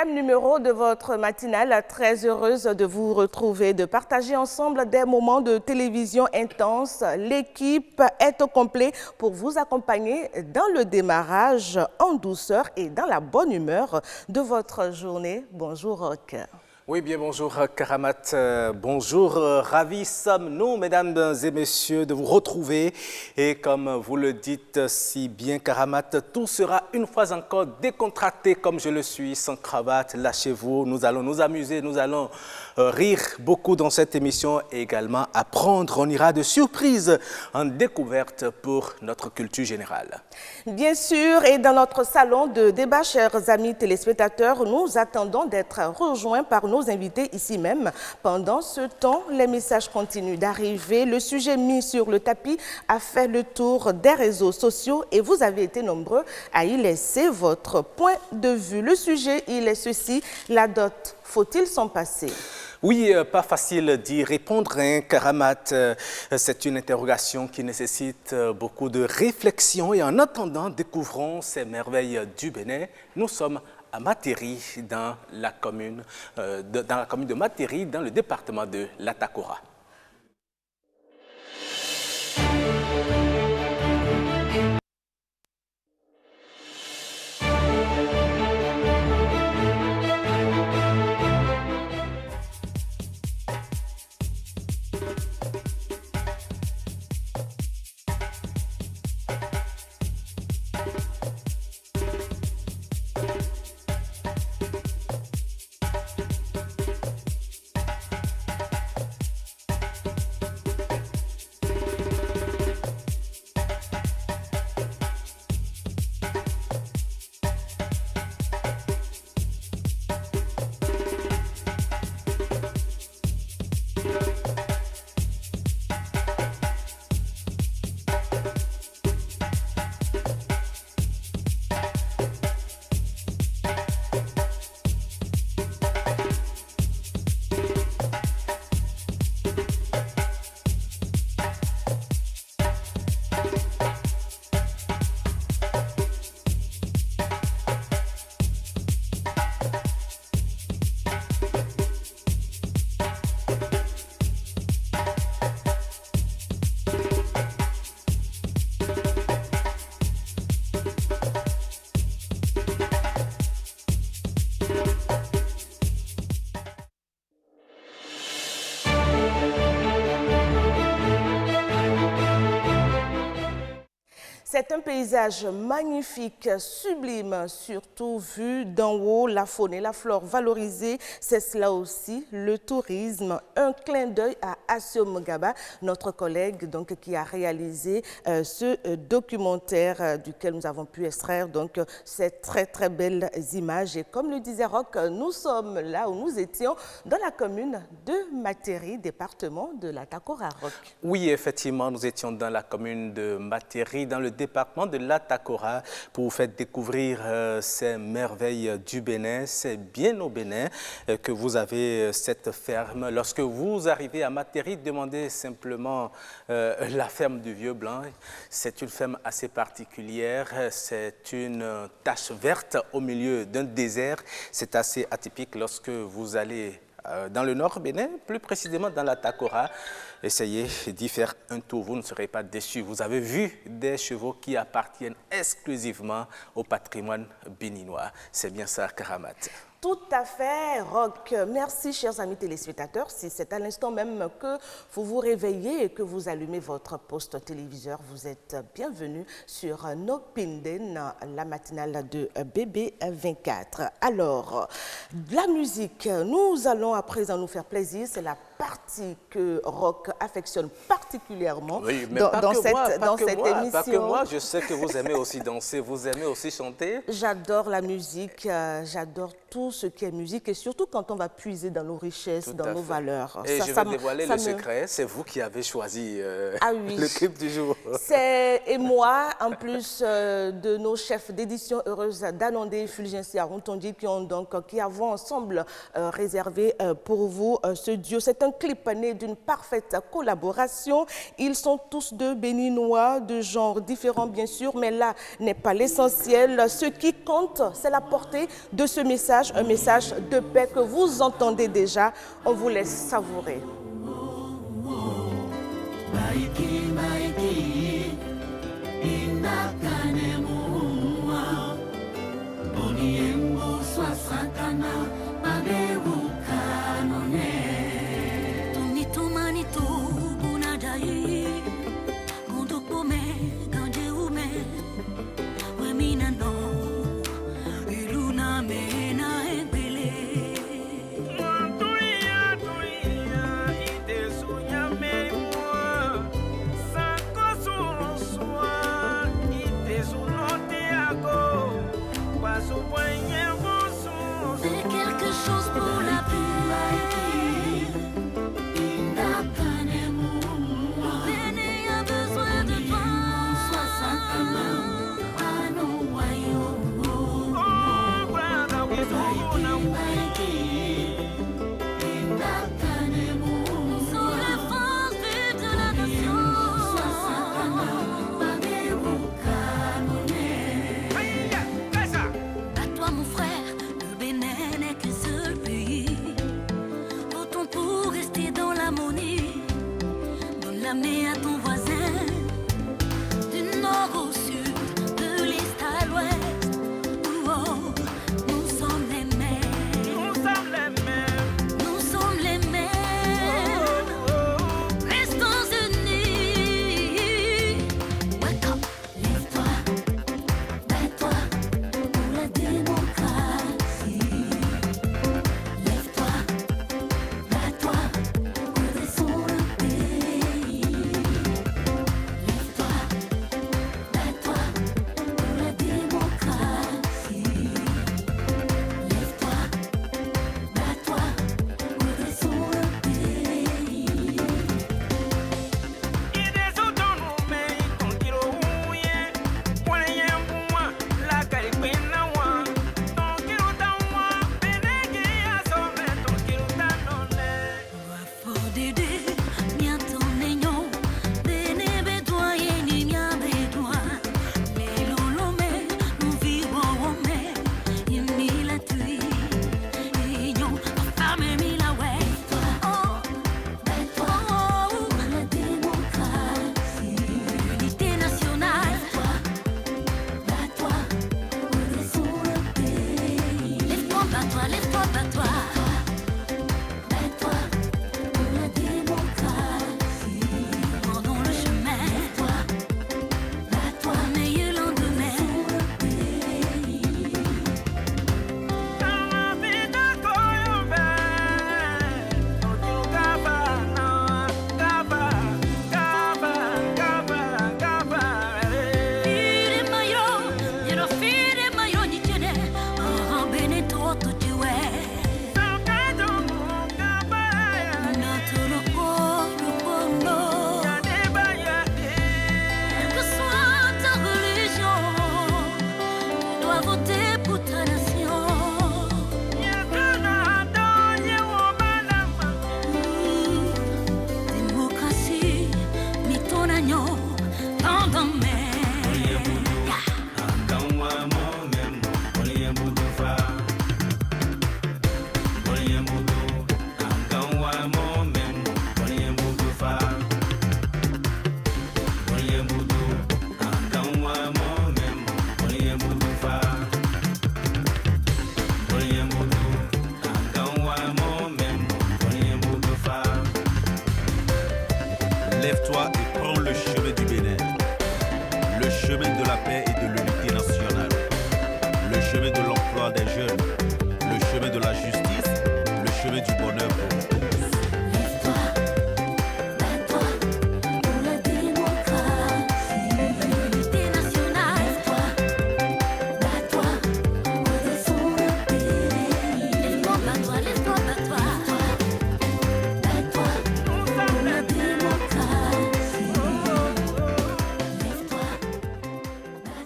4e numéro de votre matinale. Très heureuse de vous retrouver, de partager ensemble des moments de télévision intenses. L'équipe est au complet pour vous accompagner dans le démarrage en douceur et dans la bonne humeur de votre journée. Bonjour Roch. Oui, bien bonjour Karamat, bonjour, ravis sommes-nous mesdames et messieurs de vous retrouver et comme vous le dites si bien Karamat, tout sera une fois encore décontracté comme je le suis, sans cravate, lâchez-vous, nous allons nous amuser, nous allons rire beaucoup dans cette émission et également apprendre, on ira de surprise en découverte pour notre culture générale. Bien sûr, et dans notre salon de débat, chers amis téléspectateurs, nous attendons d'être rejoints par nos invités ici même. Pendant ce temps, les messages continuent d'arriver. Le sujet mis sur le tapis a fait le tour des réseaux sociaux et vous avez été nombreux à y laisser votre point de vue. Le sujet, il est ceci, la dot, faut-il s'en passer ? Oui, pas facile d'y répondre, hein, Karamat. C'est une interrogation qui nécessite beaucoup de réflexion et en attendant, découvrons ces merveilles du Bénin. Nous sommes à Materi, dans la commune de Materi, dans le département de l'Atakora. C'est un paysage magnifique, sublime, surtout vu d'en haut, la faune et la flore valorisée. C'est cela aussi, le tourisme. Un clin d'œil à Assio Mugaba, notre collègue donc, qui a réalisé ce documentaire duquel nous avons pu extraire donc, ces très belles images. Et comme le disait Roch, nous sommes là où nous étions dans la commune de Materi, département de l'Atakora. Oui, effectivement, nous étions dans la commune de Materi, dans le département de l'Atakora pour vous faire découvrir ces merveilles du Bénin. C'est bien au Bénin que vous avez cette ferme. Lorsque vous arrivez à Materi, demandez simplement la ferme du Vieux Blanc. C'est une ferme assez particulière. C'est une tache verte au milieu d'un désert. C'est assez atypique lorsque vous allez dans le nord Bénin, plus précisément dans l'Atakora. Essayez d'y faire un tour, vous ne serez pas déçus. Vous avez vu des chevaux qui appartiennent exclusivement au patrimoine béninois. C'est bien ça, Karamat. Tout à fait, Roch. Merci, chers amis téléspectateurs. Si c'est à l'instant même que vous vous réveillez et que vous allumez votre poste téléviseur, vous êtes bienvenus sur Nopinden, la matinale de BB24. Alors, la musique, nous allons à présent nous faire plaisir. C'est la partie que Roch affectionne particulièrement dans cette émission. Pas que moi, je sais que vous aimez aussi danser, vous aimez aussi chanter. J'adore la musique, j'adore tout ce qui est musique et surtout quand on va puiser dans nos richesses, dans nos valeurs. Et je vais dévoiler le secret, c'est vous qui avez choisi le clip du jour. Et moi, en plus de nos chefs d'édition Heureuse Danondé et Fulgencia Rontondi qui avons ensemble réservé pour vous ce duo. C'est un clip équipe née d'une parfaite collaboration. Ils sont tous deux béninois, de genres différents bien sûr, mais là n'est pas l'essentiel. Ce qui compte, c'est la portée de ce message, un message de paix que vous entendez déjà. On vous laisse savourer. Lève-toi et prends le chemin du Bénin, le chemin de la paix et de l'unité nationale, le chemin de l'emploi des jeunes, le chemin de la justice, le chemin du bonheur pour tous.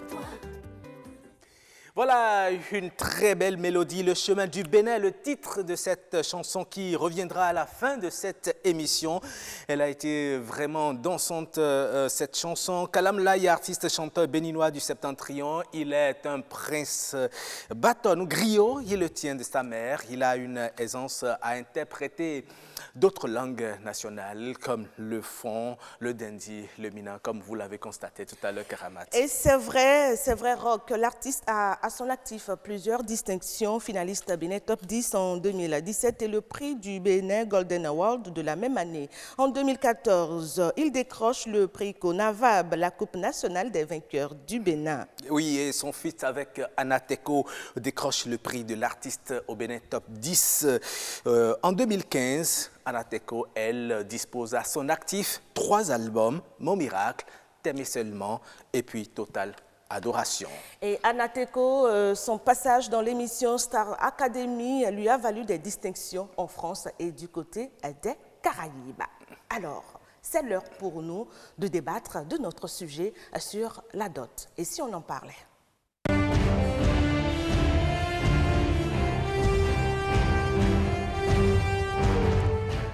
Toi. Voilà une très belle mélodie, Le chemin du Bénin, le titre de cette chanson qui reviendra à la fin de cette émission. Elle a été vraiment dansante, cette chanson. Kalam Lai, artiste chanteur béninois du Septentrion, il est un prince bâton, griot, il le tient de sa mère. Il a une aisance à interpréter d'autres langues nationales comme le fon, le dindi, le mina, comme vous l'avez constaté tout à l'heure, Karamat. Et c'est vrai, Rock, l'artiste a à son actif plusieurs distinctions, finaliste Bénin Top 10 en 2017 et le prix du Bénin Golden Award de la même année. En 2014, il décroche le prix Conavab, la Coupe nationale des vainqueurs du Bénin. Oui, et son fils avec Anateko décroche le prix de l'artiste au Bénin Top 10. En 2015, Anateko, elle, dispose à son actif 3 albums, Mon Miracle, T'aimer seulement et puis Total Adoration. Et Anateko, son passage dans l'émission Star Academy lui a valu des distinctions en France et du côté des Caraïbes. Alors, c'est l'heure pour nous de débattre de notre sujet sur la dot. Et si on en parlait?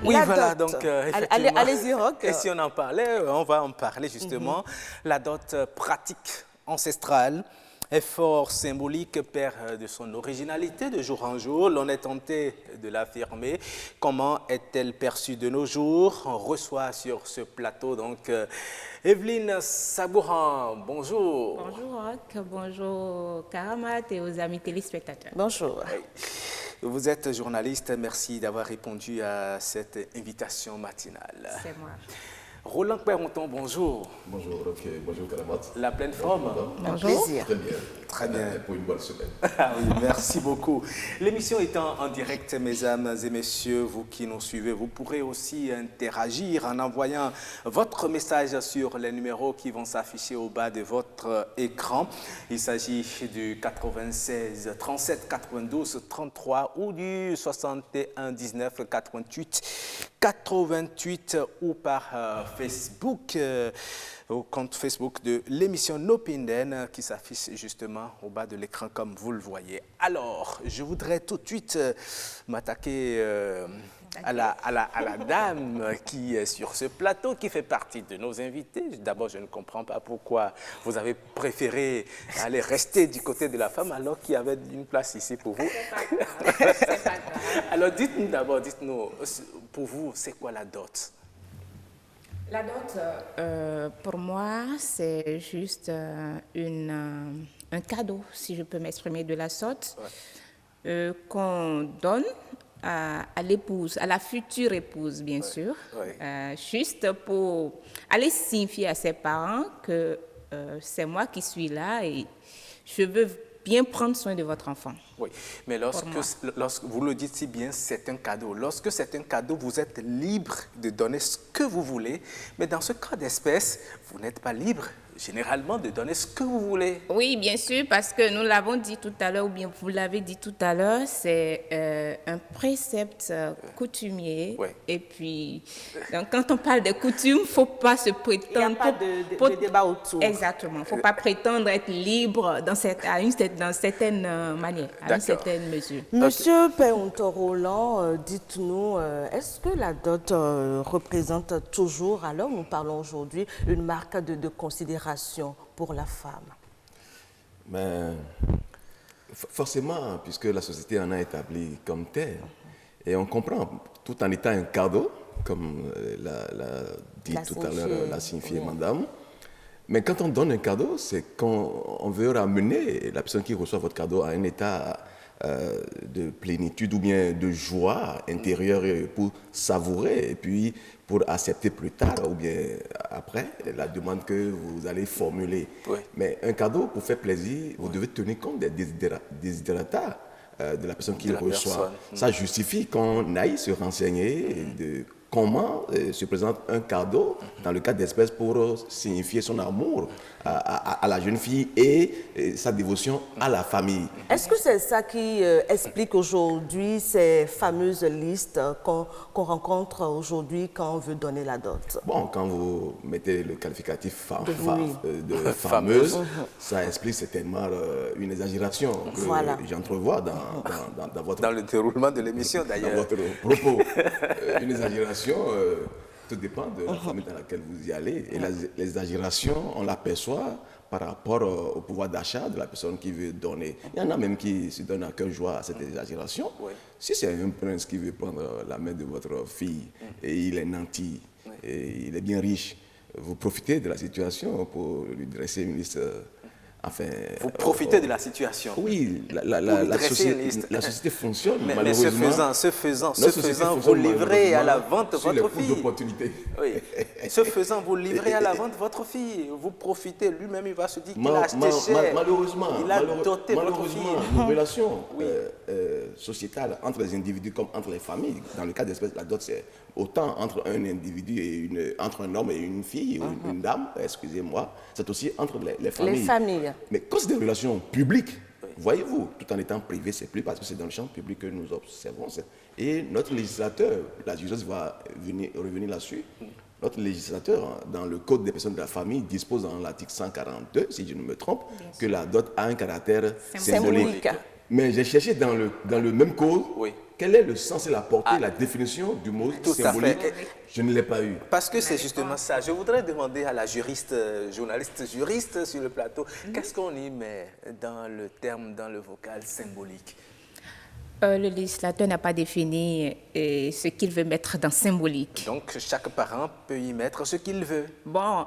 Oui, la voilà, dot. donc effectivement, allez-y, Rock. et si on en parlait, on va en parler justement. La dot pratique ancestrale est fort symbolique, perd de son originalité de jour en jour. L'on est tenté de l'affirmer. Comment est-elle perçue de nos jours? On reçoit sur ce plateau donc Evelyne Sabouran. Bonjour. Bonjour Rock, bonjour Karamat et aux amis téléspectateurs. Bonjour. Vous êtes journaliste, merci d'avoir répondu à cette invitation matinale. C'est moi. Roland Perronton, bonjour. Bonjour Rock, bonjour Karamat. La pleine forme? Bonjour. Plaisir. Très bien. Très bien. Pour une bonne semaine. Ah oui, merci beaucoup. L'émission étant en direct, mesdames et messieurs, vous qui nous suivez, vous pourrez aussi interagir en envoyant votre message sur les numéros qui vont s'afficher au bas de votre écran. Il s'agit du 96 37 92 33 ou du 61 19 88 88 ou par Facebook, au compte Facebook de l'émission Nopinden qui s'affiche justement au bas de l'écran comme vous le voyez. Alors, je voudrais tout de suite m'attaquer à la dame qui est sur ce plateau, qui fait partie de nos invités. D'abord, je ne comprends pas pourquoi vous avez préféré aller rester du côté de la femme alors qu'il y avait une place ici pour vous. C'est pas grave. Alors, dites-nous d'abord, dites-nous, pour vous, c'est quoi la dot? La dot, pour moi, c'est juste un cadeau, si je peux m'exprimer de la sorte, qu'on donne à l'épouse, à la future épouse, bien sûr, juste pour aller signifier à ses parents que c'est moi qui suis là et je veux bien prendre soin de votre enfant. Oui, mais lorsque vous le dites si bien, c'est un cadeau. Lorsque c'est un cadeau, vous êtes libre de donner ce que vous voulez, mais dans ce cas d'espèce, vous n'êtes pas libre généralement de donner ce que vous voulez. Oui, bien sûr, parce que nous l'avons dit tout à l'heure, ou bien vous l'avez dit tout à l'heure, c'est un précepte coutumier. Oui. Et puis, donc, quand on parle de coutume, il ne faut pas se prétendre... Il n'y a pas de débat autour. Exactement. Il ne faut pas prétendre être libre dans certaines manières, à une certaine mesure. Monsieur Perronton Roland, dites-nous, est-ce que la dot représente toujours, alors nous parlons aujourd'hui, une marque de considération pour la femme? Mais forcément, puisque la société en a établi comme tel, et on comprend, tout en étant un cadeau, comme l'a dit tout à l'heure, l'a signifié madame. Mais quand on donne un cadeau, c'est qu'on veut ramener la personne qui reçoit votre cadeau à un état de plénitude ou bien de joie intérieure pour savourer et puis pour accepter plus tard ou bien après la demande que vous allez formuler. Oui. Mais un cadeau, pour faire plaisir, vous devez tenir compte des desiderata de la personne qui le reçoit. Ça justifie qu'on aille se renseigner de comment se présente un cadeau dans le cas d'espèce pour signifier son amour à la jeune fille et sa dévotion à la famille. Est-ce que c'est ça qui explique aujourd'hui ces fameuses listes qu'on rencontre aujourd'hui quand on veut donner la dot? Bon, quand vous mettez le qualificatif de fameuse, ça explique certainement une exagération que j'entrevois dans votre... Dans le déroulement de l'émission d'ailleurs. Dans votre propos. Une exagération... tout dépend de la famille dans laquelle vous y allez. Et l'exagération, on l'aperçoit par rapport au pouvoir d'achat de la personne qui veut donner. Il y en a même qui se donnent à cœur joie à cette exagération. Oui. Si c'est un prince qui veut prendre la main de votre fille et il est nanti, et il est bien riche, vous profitez de la situation pour lui dresser une liste... Enfin, vous profitez de la situation. Oui, la société fonctionne, mais malheureusement. Ce faisant, vous livrez à la vente votre fille. Oui. Ce faisant, vous livrez à la vente votre fille. Vous profitez, lui-même, il va se dire qu'il a acheté cher. Malheureusement, il a doté votre fille. Nos relations sociétales entre les individus comme entre les familles, dans le cas d'espèce, la dot, c'est autant entre un individu et entre un homme et une fille, ou une dame, excusez-moi, c'est aussi entre les familles. Les familles. Mais quand c'est des relations publiques, voyez-vous, tout en étant privé, c'est plus parce que c'est dans le champ public que nous observons. Et notre législateur, la justice va revenir là-dessus, notre législateur, dans le Code des personnes de la famille, dispose dans l'article 142, si je ne me trompe, que la dot a un caractère symbolique. Mais j'ai cherché dans le même code, quel est le sens et la portée, la définition du mot symbolique. Je ne l'ai pas eu. Parce que c'est justement ça. Je voudrais demander à la juriste, journaliste juriste sur le plateau, qu'est-ce qu'on y met dans le terme, dans le vocal symbolique? Le législateur n'a pas défini ce qu'il veut mettre dans symbolique. Donc, chaque parent peut y mettre ce qu'il veut. Bon,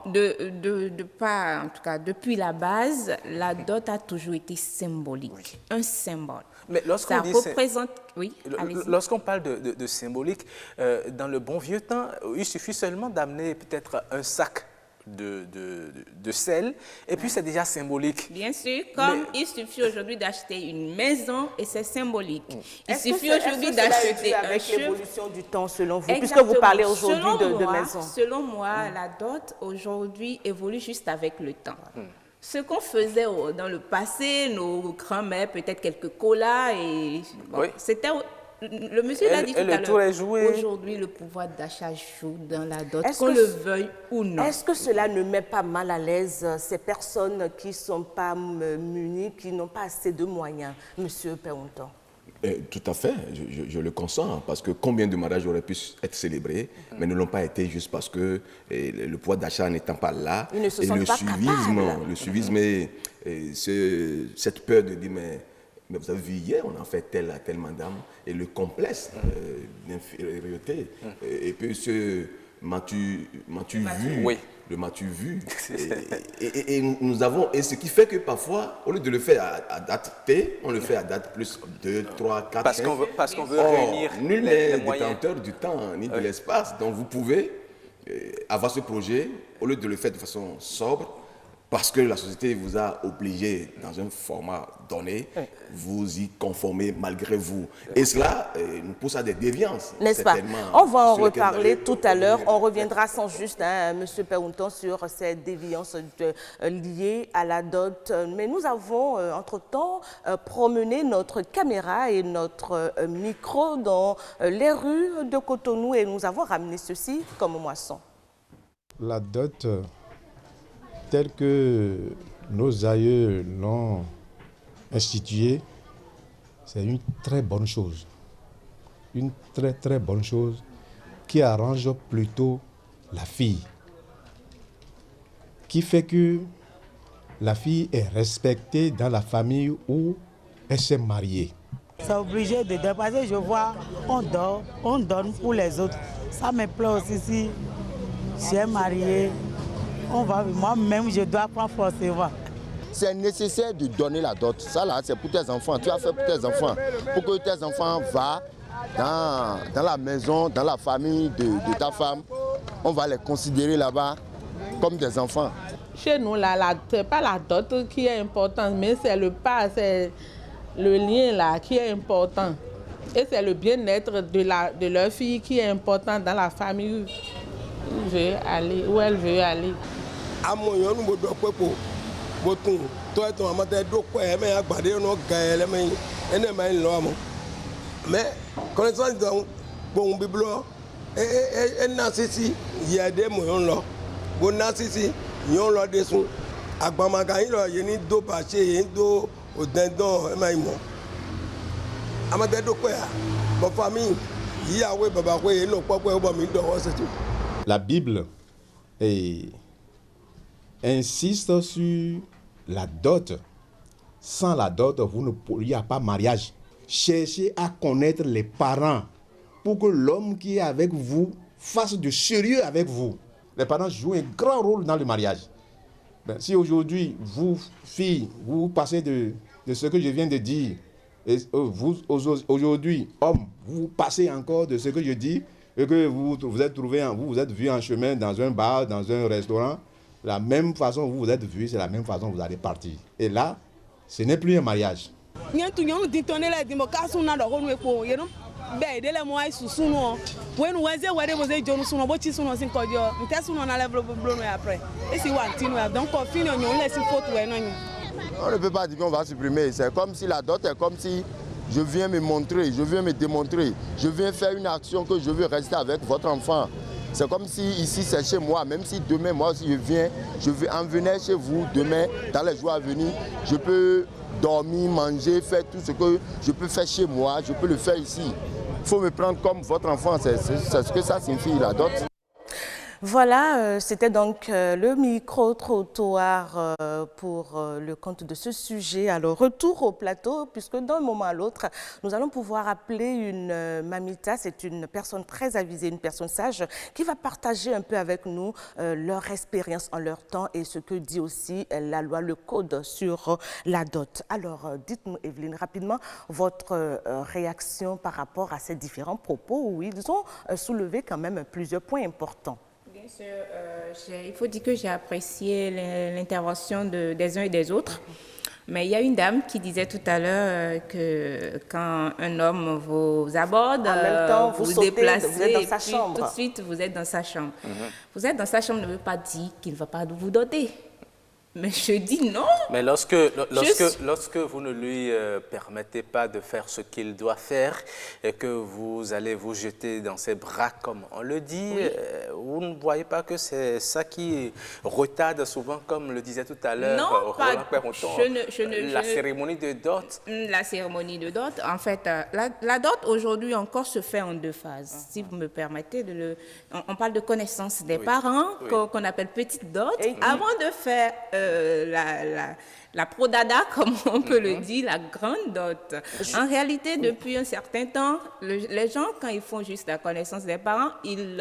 pas, en tout cas, depuis la base, la dot a toujours été symbolique, un symbole. Mais lorsqu'on dit représente... Oui, lorsqu'on parle de symbolique, dans le bon vieux temps, il suffit seulement d'amener peut-être un sac de sel, et puis c'est déjà symbolique. Bien sûr, comme il suffit aujourd'hui d'acheter une maison et c'est symbolique. Il suffit aujourd'hui d'acheter avec l'évolution du temps selon vous, puisque vous parlez aujourd'hui de maison. Selon moi, la dot aujourd'hui évolue juste avec le temps. Ce qu'on faisait dans le passé, nos grands-mères, peut-être quelques colas, et c'était... Le monsieur l'a dit tout à l'heure. Aujourd'hui, le pouvoir d'achat joue dans la dot, qu'on le veuille ou non. Est-ce que cela ne met pas mal à l'aise ces personnes qui ne sont pas munies, qui n'ont pas assez de moyens, monsieur Péonton? Tout à fait, je le consens, parce que combien de mariages auraient pu être célébrés, mais ne l'ont pas été juste parce que le pouvoir d'achat n'étant pas là, ils ne se sentent pas capables. Le suivisme et cette peur de dire mais vous avez vu hier, on a fait telle à telle madame, et le complexe d'infériorité, et puis ce m'as-tu vu, oui. Le m'as-tu vu, et nous avons, et ce qui fait que parfois, au lieu de le faire à date T, on le fait à date plus 2, 3, 4, parce qu'on veut réunir nul n'est détenteur du temps ni de l'espace, donc vous pouvez avoir ce projet, au lieu de le faire de façon sobre, parce que la société vous a obligé dans un format donné, vous y conformez malgré vous. Et cela nous pousse à des déviances. N'est-ce pas? On va en reparler tout à l'heure. On reviendra sans juste, M. Péonton, sur ces déviances liées à la dot. Mais nous avons, entre-temps, promené notre caméra et notre micro dans les rues de Cotonou et nous avons ramené ceci comme moisson. La dot, telle que nos aïeux l'ont instituée, c'est une très bonne chose. Une très très bonne chose qui arrange plutôt la fille. Qui fait que la fille est respectée dans la famille où elle s'est mariée. C'est obligé de dépasser, je vois, on donne pour les autres. Ça me plaît aussi si j'ai marié. Moi-même, je dois prendre forcément. C'est nécessaire de donner la dot. Ça là, c'est pour tes enfants. Tu as fait pour tes enfants. Pour que tes enfants vont dans la maison, dans la famille de ta femme. On va les considérer là-bas comme des enfants. Chez nous, ce n'est pas la dot qui est importante, mais c'est le pas, c'est le lien là qui est important. Et c'est le bien-être de leur fille qui est important dans la famille où elle veut aller. amoyon nous doit quoi pour boton toi ton amata do quoi mais agbade no gaele mais ene mai lo amo mais connaissance donc bon biblo et nasisi yede moyon lo bon nasisi yon lo desun agbamaga yin lo yeni do ba se yin do odendon mai mo amata do quoi bon famille yawe baba ko no popo bo mi do c'est tout. La Bible insiste sur la dot. Sans la dot, il n'y a pas mariage. Cherchez à connaître les parents pour que l'homme qui est avec vous fasse de sérieux avec vous. Les parents jouent un grand rôle dans le mariage. Si aujourd'hui, vous, filles, vous passez de ce que je viens de dire, et vous, aujourd'hui, hommes, vous passez encore de ce que je dis, et que vous êtes trouvé, vous êtes vus en chemin dans un bar, dans un restaurant, la même façon vous êtes vus, c'est la même façon vous allez partir. Et là, ce n'est plus un mariage. On ne peut pas dire qu'on va supprimer, c'est comme si la dot est comme si je viens me montrer, je viens me démontrer, je viens faire une action que je veux rester avec votre enfant. C'est comme si ici c'est chez moi, même si demain moi aussi je vais en venir chez vous demain, dans les jours à venir, je peux dormir, manger, faire tout ce que je peux faire chez moi, je peux le faire ici. Il faut me prendre comme votre enfant, c'est ce que ça signifie la dot. Voilà, c'était donc le micro-trottoir pour le compte de ce sujet. Alors, retour au plateau, puisque d'un moment à l'autre, nous allons pouvoir appeler une mamita. C'est une personne très avisée, une personne sage, qui va partager un peu avec nous leur expérience en leur temps et ce que dit aussi la loi, le code sur la dot. Alors, dites-nous, Evelyne, rapidement, votre réaction par rapport à ces différents propos où ils ont soulevé quand même plusieurs points importants. Bien sûr, il faut dire que j'ai apprécié l'intervention des uns et des autres. Mais il y a une dame qui disait tout à l'heure que quand un homme vous aborde, en même temps, vous sautez, déplacez, vous êtes dans sa chambre. Tout de suite, vous êtes dans sa chambre. Vous êtes dans sa chambre ne veut pas dire qu'il ne va pas vous doter. Mais je dis non. Mais lorsque vous ne lui permettez pas de faire ce qu'il doit faire et que vous allez vous jeter dans ses bras, comme on le dit, oui. Vous ne voyez pas que c'est ça qui retarde souvent, comme le disait tout à l'heure Roland Perronton, la cérémonie de dot. La cérémonie de dot, en fait, la dot aujourd'hui encore se fait en deux phases. Si vous me permettez, on parle de connaissance des parents, qu'on appelle petite dot, avant de faire la prodada, comme on peut le dire, la grande dot. En réalité, depuis un certain temps, les gens, quand ils font juste la connaissance des parents, ils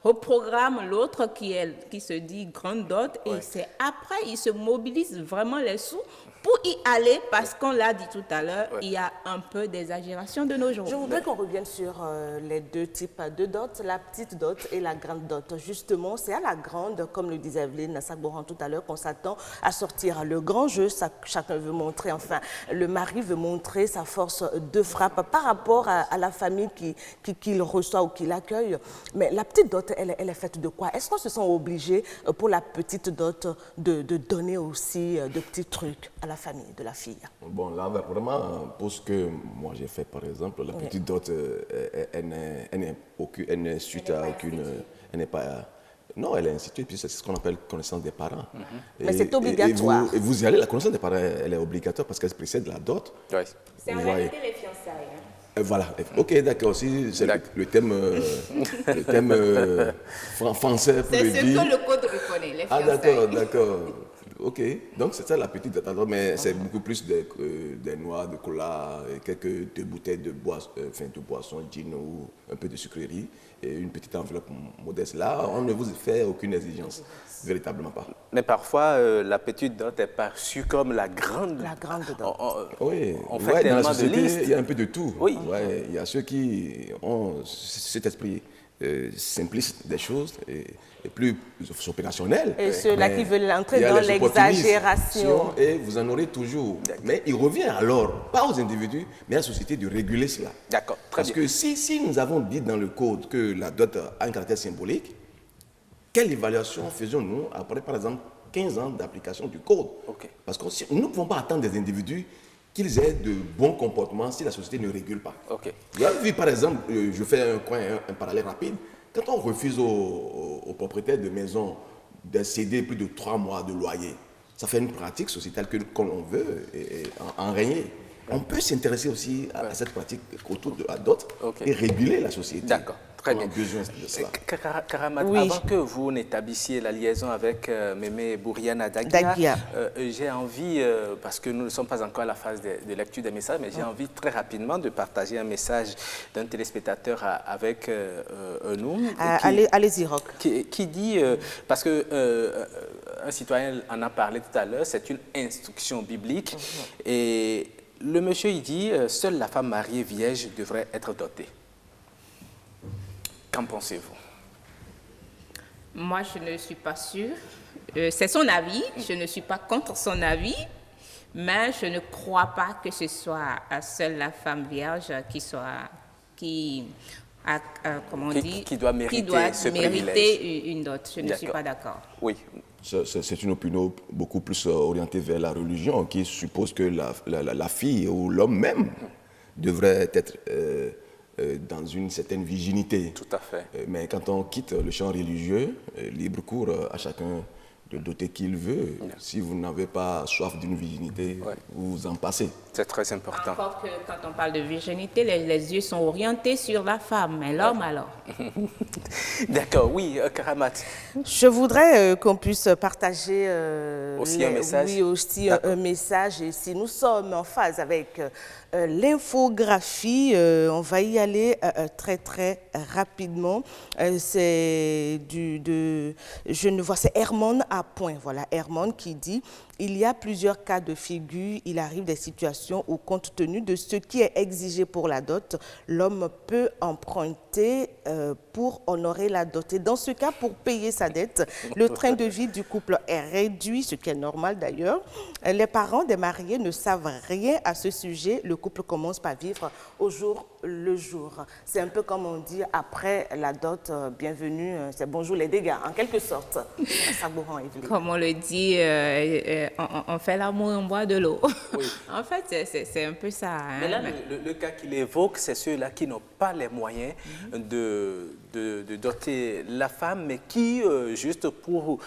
reprogramment l'autre qui se dit grande dot, et c'est après, ils se mobilisent vraiment les sous pour y aller, parce qu'on l'a dit tout à l'heure, il y a un peu d'exagération de nos jours. Je voudrais qu'on revienne sur les deux types de dot, la petite dot et la grande dot. Justement, c'est à la grande, comme le disait Evelyne Sagboran tout à l'heure, qu'on s'attend à sortir le grand jeu. Chacun veut montrer, enfin, le mari veut montrer sa force de frappe par rapport à la famille qu'il reçoit ou qu'il accueille. Mais la petite dot, elle est faite de quoi? Est-ce qu'on se sent obligé pour la petite dot de donner aussi de petits trucs à la famille de la fille? Bon, là, vraiment, pour ce que moi j'ai fait, par exemple, la petite dot, elle n'est suite à aucune... Elle n'est pas... Non, elle est instituée, puis c'est ce qu'on appelle connaissance des parents. Mais c'est obligatoire. Et vous y allez, la connaissance des parents, elle est obligatoire parce qu'elle précède la dot. C'est en réalité les fiançailles. Voilà, ok, d'accord, si c'est le thème, français pour le dire. C'est ce que le code reconnaît, les fiançailles. D'accord. Ok, donc c'est ça la petite dot, mais c'est beaucoup plus des noix, de cola, deux bouteilles de boisson, gin ou un peu de sucrerie et une petite enveloppe modeste. Là, on ne vous fait aucune exigence, véritablement pas. Mais parfois, la petite dot est perçue comme la grande. La grande dot. Oui, on fait tellement dans la société, de listes. Il y a un peu de tout. Oui. Ouais, il y a ceux qui ont cet esprit simpliste des choses et plus opérationnel. Et ceux-là qui veulent entrer dans l'exagération. Et vous en aurez toujours. Mais il revient alors, pas aux individus, mais à la société de réguler cela. D'accord. Parce que si nous avons dit dans le code que la dot a un caractère symbolique, quelle évaluation faisons-nous après, par exemple, 15 ans d'application du code? Parce que nous ne pouvons pas attendre des individus qu'ils aient de bons comportements si la société ne régule pas. Vous avez vu, par exemple, je fais un parallèle rapide, quand on refuse aux propriétaires de maisons de céder plus de 3 mois de loyer, ça fait une pratique sociétale que l'on veut enrayer. On peut s'intéresser aussi à cette pratique autour de la dot et réguler la société. D'accord, très bien. On a besoin de cela. Karamat, avant que vous n'établissiez la liaison avec Mémé Bouriana Dagia, j'ai envie, parce que nous ne sommes pas encore à la phase de lecture des messages, mais j'ai envie très rapidement de partager un message d'un téléspectateur avec nous. Allez-y, Roch. Qui dit, parce que un citoyen en a parlé tout à l'heure, c'est une instruction biblique, et le monsieur, il dit, seule la femme mariée vierge devrait être dotée. Qu'en pensez-vous? Moi, je ne suis pas sûre. C'est son avis, je ne suis pas contre son avis, mais je ne crois pas que ce soit seule la femme vierge qui doit mériter une dot. Je ne suis pas d'accord. Oui. C'est une opinion beaucoup plus orientée vers la religion qui suppose que la fille ou l'homme même devrait être dans une certaine virginité. Tout à fait. Mais quand on quitte le champ religieux, libre cours à chacun de doter qu'il veut. Si vous n'avez pas soif d'une virginité, vous en passez. C'est très important. Encore que quand on parle de virginité, les yeux sont orientés sur la femme, mais l'homme alors. D'accord, oui, Karamat. Je voudrais qu'on puisse partager aussi un message. Oui, aussi un message. Et si nous sommes en phase avec l'infographie, on va y aller très très rapidement. C'est c'est Hermone à point. Voilà, Hermone qui dit: il y a plusieurs cas de figure. Il arrive des situations où, compte tenu de ce qui est exigé pour la dot, l'homme peut emprunter pour honorer la dot. Et dans ce cas, pour payer sa dette, le train de vie du couple est réduit, ce qui est normal d'ailleurs. Les parents des mariés ne savent rien à ce sujet. Le couple commence par vivre au jour le jour. C'est un peu comme on dit après la dot, bienvenue, c'est bonjour les dégâts, en quelque sorte. Comme on le dit, on fait l'amour, on boit de l'eau. Oui. En fait, c'est un peu ça. Mais là, le cas qu'il évoque, c'est ceux-là qui n'ont pas les moyens de doter la femme, mais qui, juste pour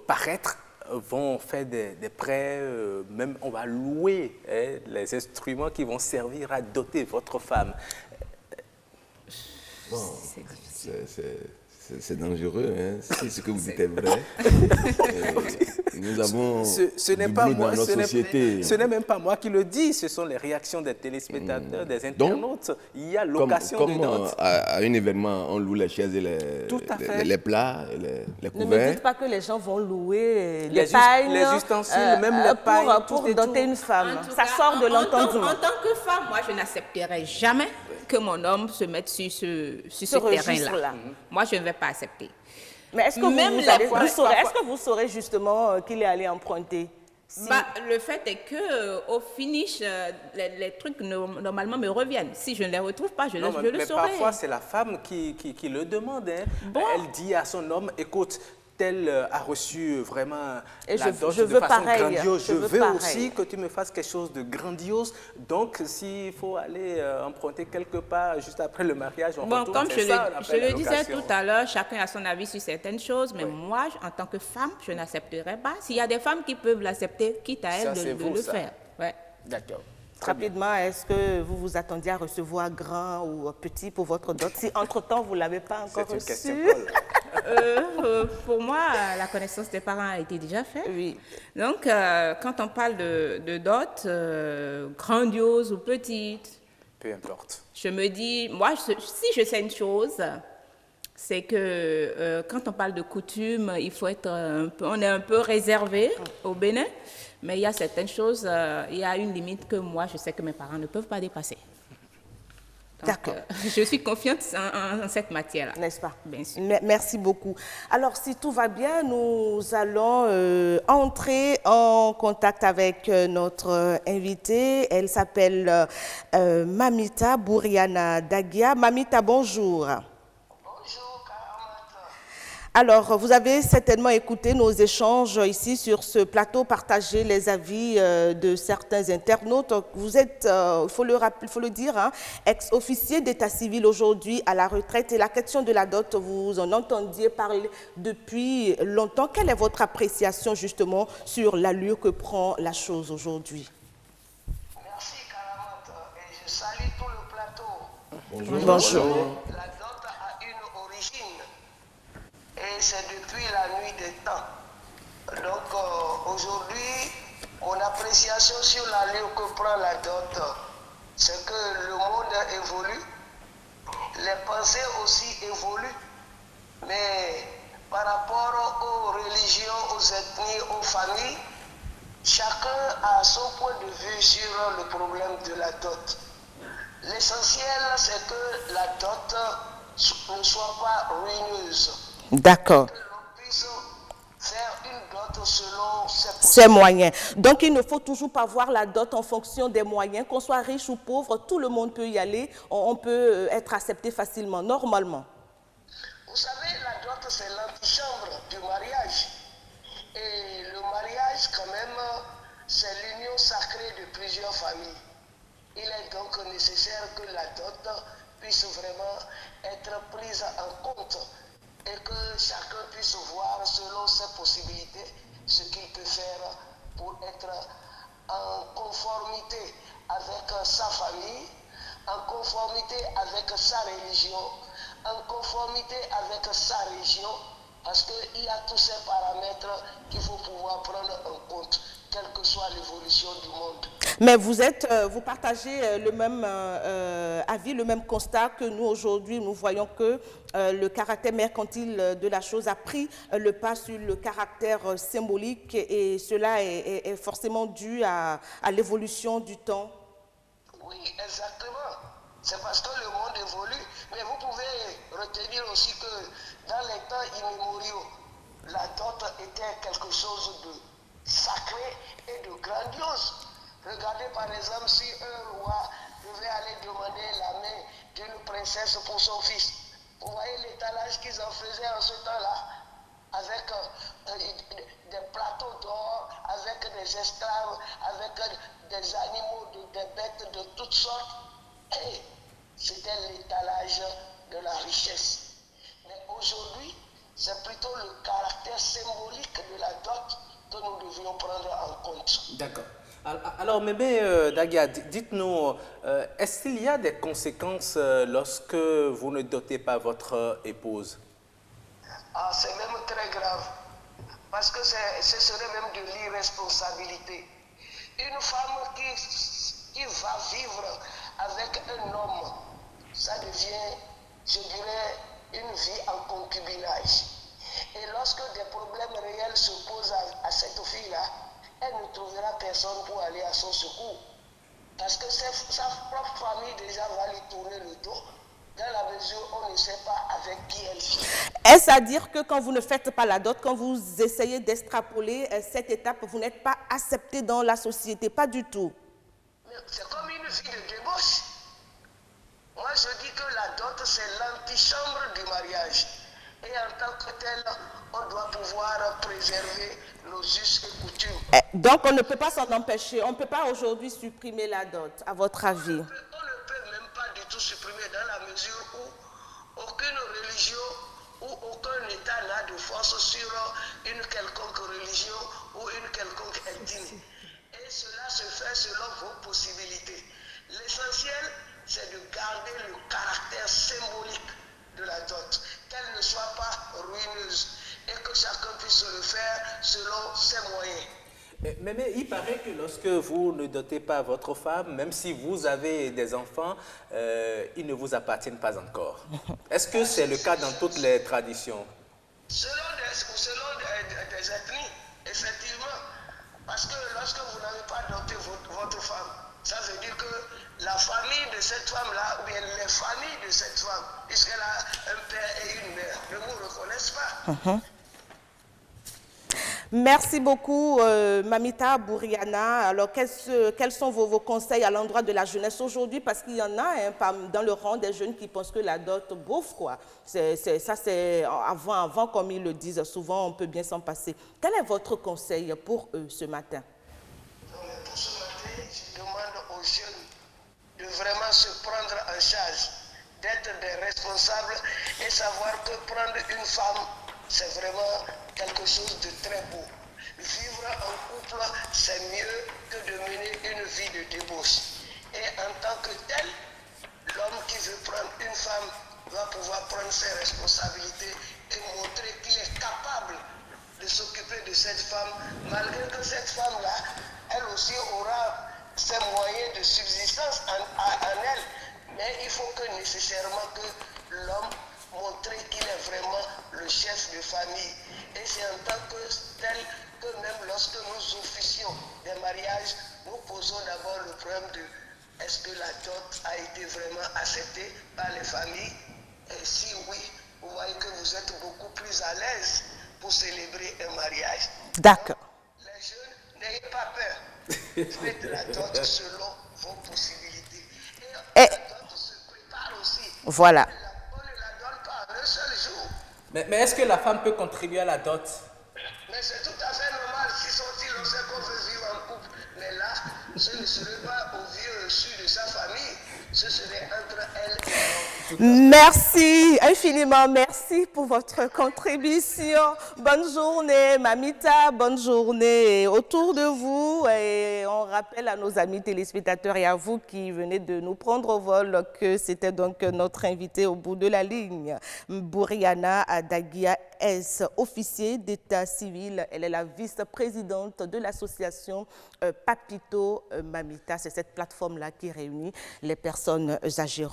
paraître, vont faire des prêts, même on va louer les instruments qui vont servir à doter votre femme. Bon, c'est dangereux, hein, si ce que vous dites est vrai. Nous avons ce n'est pas moi, ce n'est même pas moi qui le dis, ce sont les réactions des téléspectateurs, des internautes. Donc, il y a location de notes. À un événement, on loue les chaises et les plats, et les couverts. Ne me dites pas que les gens vont louer les pailles, les ustensiles, même les pailles, pour doter une femme. Ça sort de l'entendement. En tant que femme, moi, je n'accepterai jamais que mon homme se mette sur ce terrain-là. Moi, je ne vais pas accepter. Mais est-ce que vous saurez justement qu'il est allé emprunter? Le fait est qu'au finish, les trucs normalement me reviennent. Si je ne les retrouve pas, je le saurai. Mais parfois, c'est la femme qui le demande. Hein. Bon. Elle dit à son homme, écoute, tel a reçu vraiment la dot de façon grandiose. Je veux aussi que tu me fasses quelque chose de grandiose. Donc, s'il faut aller emprunter quelque part juste après le mariage, on retourne. Comme je le disais tout à l'heure, chacun a son avis sur certaines choses, mais moi, en tant que femme, je n'accepterai pas. S'il y a des femmes qui peuvent l'accepter, quitte à elles de le faire. Ouais. D'accord. Rapidement, est-ce que vous vous attendiez à recevoir grand ou petit pour votre dot? Si entre-temps, vous ne l'avez pas encore reçu. C'est une question, pour moi, la connaissance des parents a été déjà faite. Oui. Donc, quand on parle de dot, grandiose ou petite, peu importe. Je me dis, moi, si je sais une chose, c'est que quand on parle de coutume, il faut être on est un peu réservé au Bénin. Mais il y a certaines choses, il y a une limite que moi, je sais que mes parents ne peuvent pas dépasser. D'accord. Je suis confiante en cette matière-là. N'est-ce pas? Bien sûr. Merci beaucoup. Alors, si tout va bien, nous allons entrer en contact avec notre invitée. Elle s'appelle Mamita Bouriana Dagia. Mamita, bonjour. Alors, vous avez certainement écouté nos échanges ici sur ce plateau, partagé les avis de certains internautes. Vous êtes, il faut le dire, hein, ex-officier d'état civil aujourd'hui à la retraite. Et la question de la dot, vous en entendiez parler depuis longtemps. Quelle est votre appréciation justement sur l'allure que prend la chose aujourd'hui? Merci Karamot, et je salue tout le plateau. Bonjour. Bonjour. La dot a une origine. Et c'est depuis la nuit des temps. Donc aujourd'hui, mon appréciation sur l'allure que prend la dot, c'est que le monde évolue, les pensées aussi évoluent, mais par rapport aux religions, aux ethnies, aux familles, chacun a son point de vue sur le problème de la dot. L'essentiel, c'est que la dot ne soit pas ruineuse. D'accord. Que l'on puisse faire une dot selon ses moyens. Donc, il ne faut toujours pas voir la dot en fonction des moyens. Qu'on soit riche ou pauvre, tout le monde peut y aller. On peut être accepté facilement, normalement. Vous savez, la dot, c'est l'antichambre du mariage. Et le mariage, quand même, c'est l'union sacrée de plusieurs familles. Il est donc nécessaire que la dot puisse vraiment être prise en compte et que chacun puisse voir selon ses possibilités ce qu'il peut faire pour être en conformité avec sa famille, en conformité avec sa religion, en conformité avec sa région, parce qu'il y a tous ces paramètres qu'il faut pouvoir prendre en compte, quelle que soit l'évolution du monde. Mais vous partagez le même avis, le même constat que nous aujourd'hui. Nous voyons que le caractère mercantile de la chose a pris le pas sur le caractère symbolique et cela est forcément dû à l'évolution du temps. Oui, exactement. C'est parce que le monde évolue. Mais vous pouvez retenir aussi que dans les temps immémoriaux, la dot était quelque chose de sacré et de grandiose. Regardez par exemple si un roi devait aller demander la main d'une princesse pour son fils. Vous voyez l'étalage qu'ils en faisaient en ce temps-là, avec des plateaux d'or, avec des esclaves, avec des animaux, des bêtes de toutes sortes. Et c'était l'étalage de la richesse. Mais aujourd'hui, c'est plutôt le caractère symbolique de la dot que nous devions prendre en compte. D'accord. Alors, Mémé Dagia, dites-nous, est-ce qu'il y a des conséquences lorsque vous ne dotez pas votre épouse? Ah, c'est même très grave, parce que ce serait même de l'irresponsabilité. Une femme qui va vivre avec un homme, ça devient, je dirais, une vie en concubinage. Et lorsque des problèmes réels se posent à cette fille-là, elle ne trouvera personne pour aller à son secours. Parce que sa propre famille déjà va lui tourner le dos, dans la mesure où on ne sait pas avec qui elle vit. Est-ce à dire que quand vous ne faites pas la dot, quand vous essayez d'extrapoler cette étape, vous n'êtes pas accepté dans la société? Pas du tout. C'est comme une vie de débauche. Moi, je dis que la dot, c'est l'antichambre du mariage. Et en tant que tel, on doit pouvoir préserver nos us et coutumes. Donc, on ne peut pas s'en empêcher. On ne peut pas aujourd'hui supprimer la dot, à votre avis? On ne peut même pas du tout supprimer dans la mesure où aucune religion ou aucun État n'a de force sur une quelconque religion ou une quelconque ethnie. Et cela se fait selon vos possibilités. L'essentiel, c'est de garder le caractère symbolique de la dot, qu'elle ne soit pas ruineuse et que chacun puisse le faire selon ses moyens. Mais il paraît que lorsque vous ne dotez pas votre femme, même si vous avez des enfants, ils ne vous appartiennent pas encore. Est-ce que c'est le cas dans toutes les traditions? Selon des ethnies, effectivement. Parce que lorsque vous n'avez pas doté votre femme, ça veut dire que la famille de cette femme-là, ou bien les familles de cette femme, puisqu'elle a un père et une mère, ne vous reconnaissent pas. Merci beaucoup, Mamita Bouriana. Alors, quels sont vos conseils à l'endroit de la jeunesse aujourd'hui? Parce qu'il y en a dans le rang des jeunes qui pensent que la dot, bouffe, quoi. Ça, c'est avant, comme ils le disent souvent, on peut bien s'en passer. Quel est votre conseil pour eux ce matin? Pour ce matin, je demande aux jeunes de vraiment se prendre en charge, d'être des responsables et savoir que prendre une femme, c'est vraiment quelque chose de très beau. Vivre en couple, c'est mieux que de mener une vie de débauche. Et en tant que tel, l'homme qui veut prendre une femme doit pouvoir prendre ses responsabilités et montrer qu'il est capable de s'occuper de cette femme, malgré que cette femme-là, elle aussi aura ses moyens de subsistance en elle. Mais il faut que nécessairement que l'homme montre qu'il est vraiment le chef de famille. Et c'est en tant que tel que même lorsque nous officions des mariages, nous posons d'abord le problème de est-ce que la dot a été vraiment acceptée par les familles? Et si oui, vous voyez que vous êtes beaucoup plus à l'aise pour célébrer un mariage. D'accord. Les jeunes, n'ayez pas peur. Faites de la dot selon vos possibilités. Et la dot se prépare aussi. Voilà. On ne la donne pas un seul jour. Mais est-ce que la femme peut contribuer à la dot? Mais c'est tout à fait normal si l'on sait qu'on veut vivre en couple. Mais là, ce ne serait pas au vieux su de sa famille, ce serait entre elle et l'homme. Merci infiniment, merci pour votre contribution. Bonne journée, Mamita, bonne journée autour de vous. Et on rappelle à nos amis téléspectateurs et à vous qui venez de nous prendre au vol que c'était donc notre invité au bout de la ligne, Bouriana Adagia S, officier d'état civil. Elle est la vice-présidente de l'association Papito Mamita. C'est cette plateforme-là qui réunit les personnes âgées.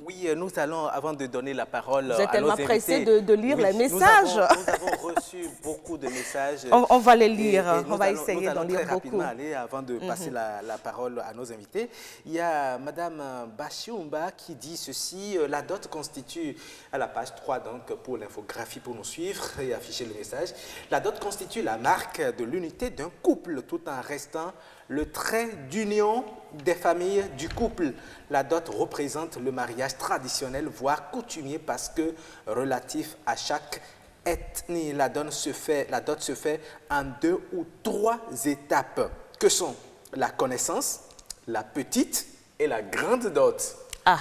Oui, nous allons, avant de donner la parole à nos invités... Vous êtes tellement pressé de lire les messages. Nous avons reçu beaucoup de messages. On va les lire, on va essayer d'en lire beaucoup. Aller, avant de passer la parole à nos invités, il y a Madame Bachiumba qui dit ceci, la dot constitue, à la page 3 donc, pour l'infographie pour nous suivre et afficher le message, la dot constitue la marque de l'unité d'un couple tout en restant le trait d'union des familles du couple. La dot représente le mariage traditionnel, voire coutumier, parce que relatif à chaque ethnie. La dot se fait en 2 ou 3 étapes, que sont la connaissance, la petite et la grande dot. Ah,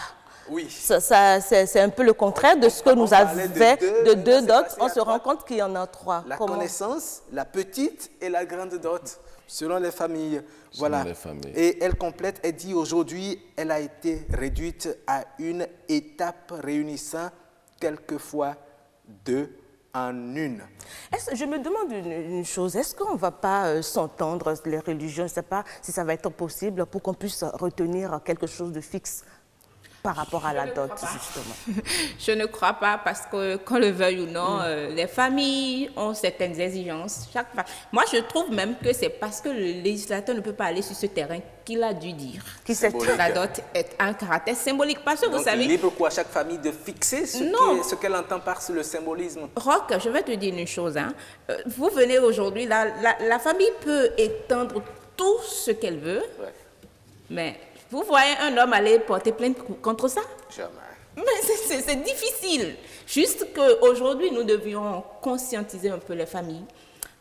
oui. C'est un peu le contraire de ce que nous avons fait de 2 dots. On se rend compte qu'il y en a 3. La connaissance, la petite et la grande dot. Selon les familles, voilà. Les familles. Et elle complète, elle dit aujourd'hui, elle a été réduite à une étape réunissant quelquefois 2 en une. Je me demande une chose, est-ce qu'on ne va pas s'entendre, les religions, je ne sais pas si ça va être possible pour qu'on puisse retenir quelque chose de fixe par rapport à la dot, justement. Je ne crois pas parce que, qu'on le veuille ou non, les familles ont certaines exigences. Moi, je trouve même que c'est parce que le législateur ne peut pas aller sur ce terrain qu'il a dû dire. Que la dot est un caractère symbolique. Parce que donc, vous savez... libre pour chaque famille de fixer ce qu'elle entend par le symbolisme. Roch, je vais te dire une chose. Hein. Vous venez aujourd'hui, la famille peut étendre tout ce qu'elle veut, mais... Vous voyez un homme aller porter plainte contre ça? Jamais. Mais c'est difficile. Juste qu'aujourd'hui, nous devions conscientiser un peu les familles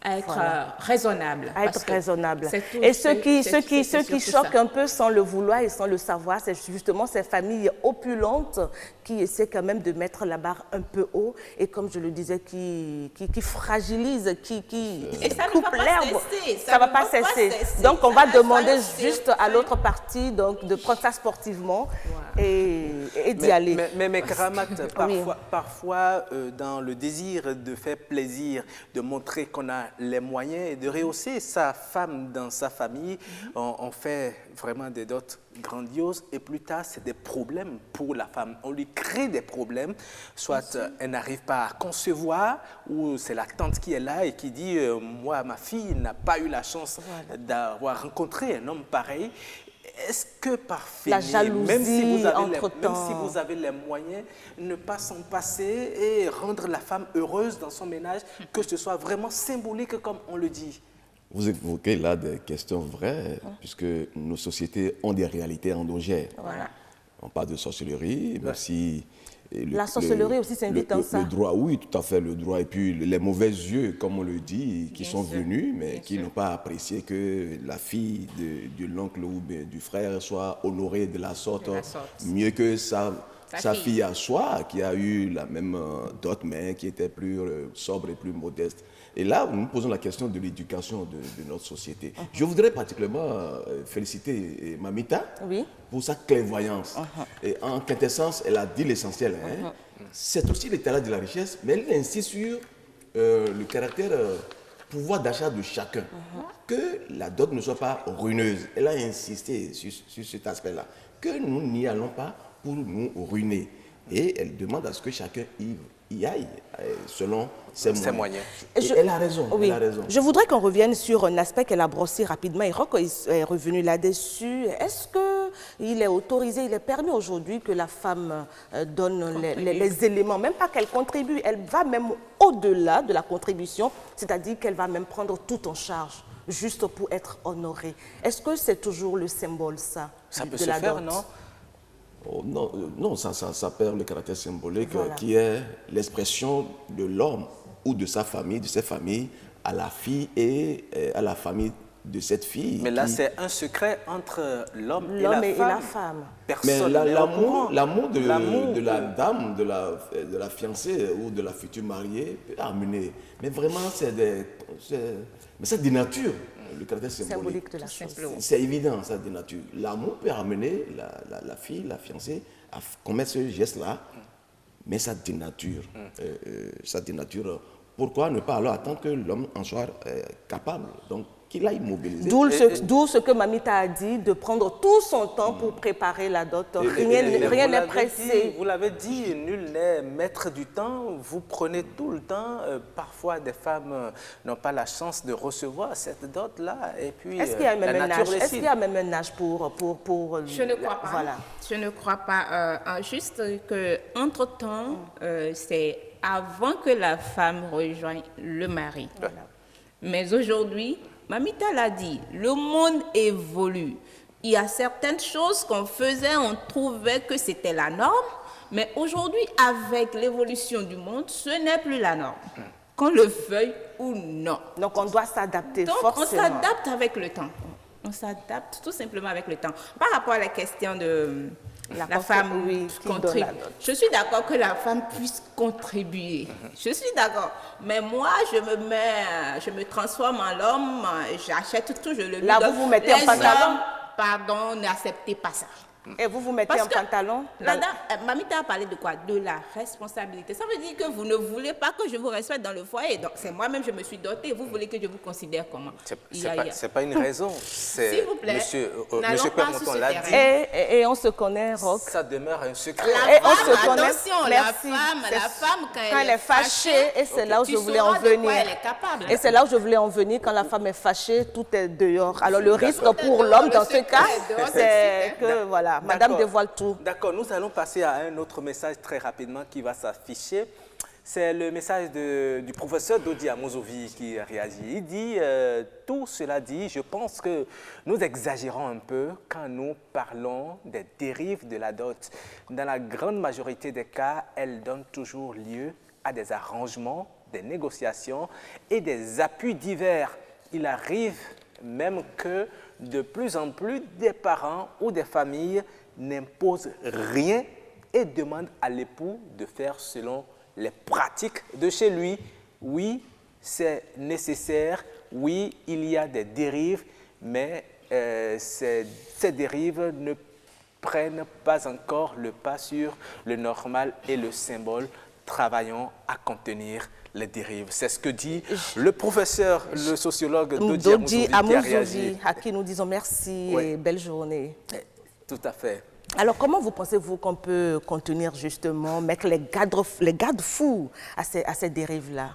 à être raisonnables. À être raisonnables. Et ce qui choque un peu sans le vouloir et sans le savoir, c'est justement ces familles opulentes qui essaient quand même de mettre la barre un peu haut et comme je le disais, qui fragilisent, qui coupent l'herbe. Ça ne va pas cesser. Donc on va demander juste à l'autre partie donc, de prendre ça sportivement et d'y aller. Mais Karamat, parfois dans le désir de faire plaisir, de montrer qu'on a les moyens et de rehausser sa femme dans sa famille, on fait vraiment des dots grandioses et plus tard c'est des problèmes pour la femme. On lui crée des problèmes, soit elle n'arrive pas à concevoir ou c'est la tante qui est là et qui dit moi ma fille n'a pas eu la chance d'avoir rencontré un homme pareil. Est-ce que par la finir, jalousie même si entre-temps, vous avez les moyens, ne pas s'en passer et rendre la femme heureuse dans son ménage, que ce soit vraiment symbolique comme on le dit? Vous évoquez là des questions vraies, puisque nos sociétés ont des réalités endogènes. Voilà. On parle de sorcellerie, mais aussi... La sorcellerie aussi s'invite dans ça. Le droit, oui, tout à fait, le droit. Et puis les mauvais yeux, comme on le dit, qui sont venus, mais qui n'ont pas apprécié que la fille de l'oncle ou du frère soit honorée de la sorte, mieux que sa fille à soi, qui a eu la même dot, mais qui était plus sobre et plus modeste. Et là, nous posons la question de l'éducation de notre société. Je voudrais particulièrement féliciter Mamita pour sa clairvoyance. Et en quintessence, elle a dit l'essentiel. C'est aussi le talent de la richesse, mais elle insiste sur le caractère pouvoir d'achat de chacun. Que la dot ne soit pas ruineuse. Elle a insisté sur cet aspect-là. Que nous n'y allons pas pour nous ruiner. Et elle demande à ce que chacun y aille selon ses moyens. Elle a raison, elle a raison. Je voudrais qu'on revienne sur un aspect qu'elle a brossé rapidement. Et Roch est revenu là-dessus. Est-ce qu'il est autorisé, il est permis aujourd'hui que la femme donne les éléments, même pas qu'elle contribue, elle va même au-delà de la contribution, c'est-à-dire qu'elle va même prendre tout en charge, juste pour être honorée. Est-ce que c'est toujours le symbole, ça peut se faire, non? Oh, non, ça perd le caractère symbolique qui est l'expression de l'homme ou de sa famille, de ses familles, à la fille et à la famille de cette fille. Mais là, c'est un secret entre l'homme et la femme. Mais l'amour de la dame, de la fiancée ou de la future mariée peut amener. Mais vraiment, c'est de nature. Le caractère symbolique de la chose. C'est évident, ça de nature. L'amour peut amener la fille, la fiancée, à commettre ce geste-là, mais ça dénature. Ça dénature. Pourquoi ne pas alors attendre que l'homme en soit capable? Donc, qu'il aille mobiliser. D'où ce que Mamita a dit, de prendre tout son temps pour préparer la dot. Rien n'est pressé. Vous l'avez dit, nul n'est maître du temps. Vous prenez tout le temps. Parfois, des femmes n'ont pas la chance de recevoir cette dot-là. Et puis, est-ce qu'il y a même un âge? Est-ce qu'il y a même un âge pour Je ne crois pas. Voilà. Je ne crois pas. Juste qu'entre-temps, c'est avant que la femme rejoigne le mari. Voilà. Mais aujourd'hui, Mamita l'a dit, le monde évolue. Il y a certaines choses qu'on faisait, on trouvait que c'était la norme, mais aujourd'hui, avec l'évolution du monde, ce n'est plus la norme, qu'on le veuille ou non. Donc, on doit s'adapter forcément. On s'adapte avec le temps. On s'adapte tout simplement avec le temps. Par rapport à la question de la femme contribue. Je suis d'accord que la femme puisse contribuer. Je suis d'accord. Mais moi, je me transforme en l'homme, j'achète tout, je le mets. Là, vous mettez en pantalon? Pardon, n'acceptez pas ça. Et vous mettez en pantalon? Mamita a parlé de quoi? De la responsabilité. Ça veut dire que vous ne voulez pas que je vous respecte dans le foyer. Donc, c'est moi-même, je me suis dotée. Vous voulez que je vous considère comment? C'est pas une raison. S'il vous plaît, Monsieur Permonton l'a dit. Et on se connaît, Roch. Ça demeure un secret. Attention, la femme, quand elle est fâchée, et c'est là où je voulais en venir. Et c'est là où je voulais en venir. Quand la femme est fâchée, tout est dehors. Alors, le risque pour l'homme, dans ce cas, c'est que, voilà. Madame dévoile tout. D'accord, nous allons passer à un autre message très rapidement qui va s'afficher. C'est le message du professeur Dodi Amozovi qui réagit. Il dit, tout cela dit, je pense que nous exagérons un peu quand nous parlons des dérives de la dot. Dans la grande majorité des cas, elle donne toujours lieu à des arrangements, des négociations et des appuis divers. Il arrive même que de plus en plus des parents ou des familles n'imposent rien et demandent à l'époux de faire selon les pratiques de chez lui. Oui, c'est nécessaire. Oui, il y a des dérives, mais ces dérives ne prennent pas encore le pas sur le normal et le symbole. Travaillons à contenir les dérives. C'est ce que dit le professeur, le sociologue Dodi Amozovi, à qui nous disons merci et belle journée. Tout à fait. Alors, comment vous pensez-vous qu'on peut contenir justement, mettre les garde-fous à ces dérives-là?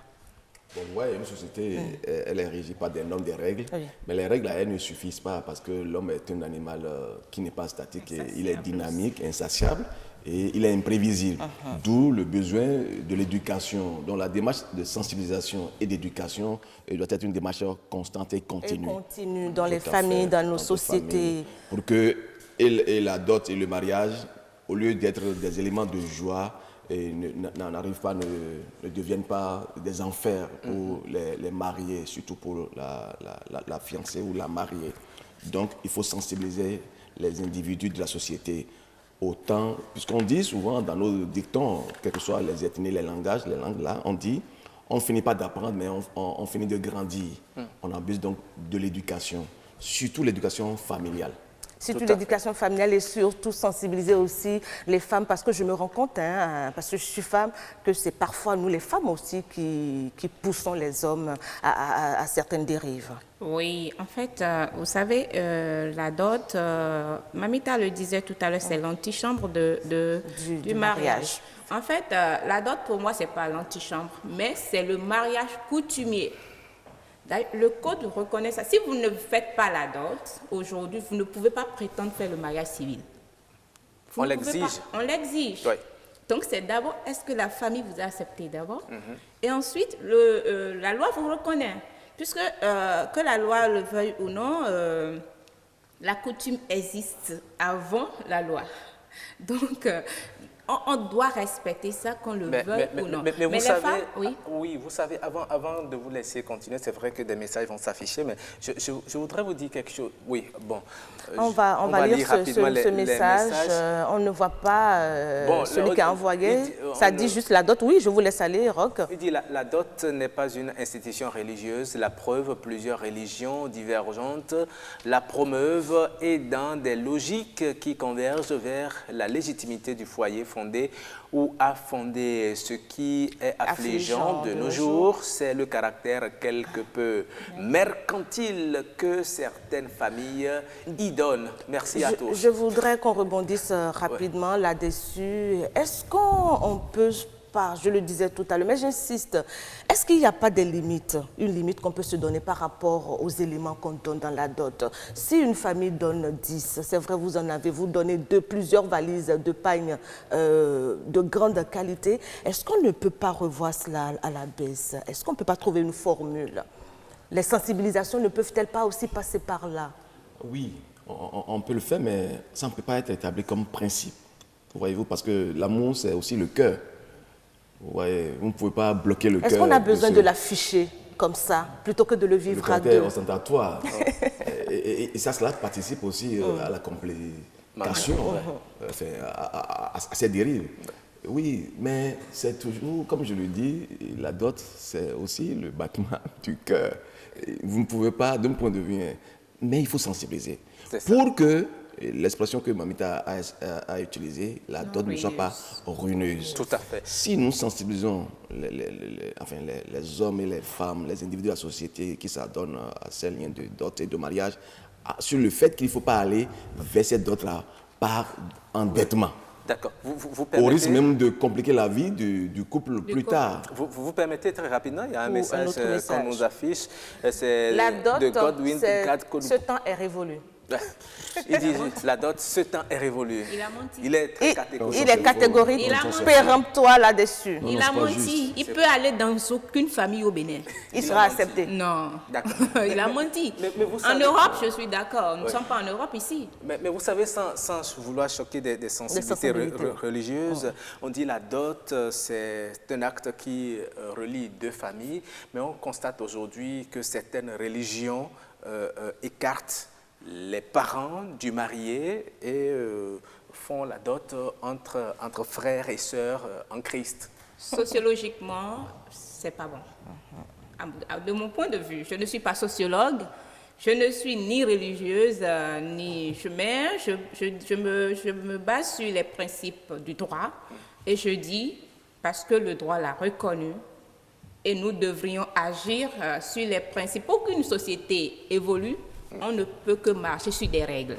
Bon, ouais, une société, elle est régie par des normes, des règles, mais les règles, elles ne suffisent pas parce que l'homme est un animal qui n'est pas statique, et il est dynamique, insatiable et il est imprévisible. D'où le besoin de l'éducation. Donc la démarche de sensibilisation et d'éducation doit être une démarche constante et continue. Et continue dans les familles, dans nos sociétés. Pour que et la dot et le mariage, au lieu d'être des éléments de joie, n'arrivent pas, ne deviennent pas des enfers pour les mariés, surtout pour la fiancée ou la mariée. Donc, il faut sensibiliser les individus de la société autant, puisqu'on dit souvent dans nos dictons, quels que soient les ethnies, les langages, les langues là, on dit, on ne finit pas d'apprendre, mais on finit de grandir. On abuse donc de l'éducation, surtout l'éducation familiale. Surtout l'éducation familiale et surtout sensibiliser aussi les femmes, parce que je me rends compte, parce que je suis femme, que c'est parfois nous les femmes aussi qui poussons les hommes à certaines dérives. Oui, en fait, vous savez, la dot, Mamita le disait tout à l'heure, c'est l'antichambre du mariage. En fait, la dot pour moi, c'est pas l'antichambre, mais c'est le mariage coutumier. Le code reconnaît ça. Si vous ne faites pas la dot, aujourd'hui, vous ne pouvez pas prétendre faire le mariage civil. On l'exige. On l'exige. Oui. Donc, c'est d'abord, est-ce que la famille vous a accepté d'abord? Et ensuite, la loi vous reconnaît. Puisque, que la loi le veuille ou non, la coutume existe avant la loi. Donc, on doit respecter ça, qu'on le veuille ou non. Mais vous savez, femmes, oui. Oui, vous savez, avant de vous laisser continuer, c'est vrai que des messages vont s'afficher, mais je voudrais vous dire quelque chose. Oui, bon. On va lire ce message. On ne voit pas celui qui a envoyé. Ça dit juste la dot. Oui, je vous laisse aller, Roch. Il dit la dot n'est pas une institution religieuse. La preuve, plusieurs religions divergentes la promeuvent et dans des logiques qui convergent vers la légitimité du foyer fondé ou à fonder. Ce qui est affligeant de nos jours, c'est le caractère quelque peu mercantile que certaines familles y donnent. Merci à tous. Je voudrais qu'on rebondisse rapidement là-dessus. Est-ce qu'on peut pas, je le disais tout à l'heure, mais j'insiste, est-ce qu'il n'y a pas des limites, une limite qu'on peut se donner par rapport aux éléments qu'on donne dans la dot? Si une famille donne 10, c'est vrai, vous donnez plusieurs valises de pagne de grande qualité, est-ce qu'on ne peut pas revoir cela à la baisse? Est-ce qu'on ne peut pas trouver une formule? Les sensibilisations ne peuvent-elles pas aussi passer par là? Oui, on peut le faire, mais ça ne peut pas être établi comme principe. Voyez-vous, parce que l'amour, c'est aussi le cœur. Ouais, vous ne pouvez pas bloquer le cœur. Est-ce qu'on a besoin de l'afficher comme ça, plutôt que de le vivre à deux? Le caractère ostentatoire. et ça, cela participe aussi à la complication, à ces dérives. Oui, mais c'est toujours, comme je le dis, la dot, c'est aussi le battement du cœur. Vous ne pouvez pas, d'un point de vue, mais il faut sensibiliser. Pour que l'expression que Mamita a utilisée, la dot ne soit pas ruineuse. Tout à fait. Si nous sensibilisons les hommes et les femmes, les individus de la société qui s'adonnent à ces liens de dot et de mariage, sur le fait qu'il ne faut pas aller vers cette dot-là par endettement. D'accord. Au risque même de compliquer la vie du couple plus tard. Vous permettez très rapidement, il y a un message qu'on nous affiche. C'est de Godwin. Ce temps est révolu. Il dit la dot, ce temps est révolu. Il a menti. Il est très catégorique. Il est catégorique. Péremptoire là-dessus. Il a menti. Il peut aller dans aucune famille au Bénin. Il sera accepté. Non. Il a menti. Mais vous savez, en Europe, je suis d'accord. Nous ne sommes pas en Europe ici. Mais vous savez, sans vouloir choquer des sensibilités religieuses, on dit la dot, c'est un acte qui relie deux familles. Mais on constate aujourd'hui que certaines religions écartent les parents du marié et font la dot entre frères et sœurs en Christ. Sociologiquement, c'est pas bon. De mon point de vue, je ne suis pas sociologue, je ne suis ni religieuse, ni je me base sur les principes du droit et je dis, parce que le droit l'a reconnu, et nous devrions agir sur les principes. Pour qu'une société évolue, on ne peut que marcher sur des règles.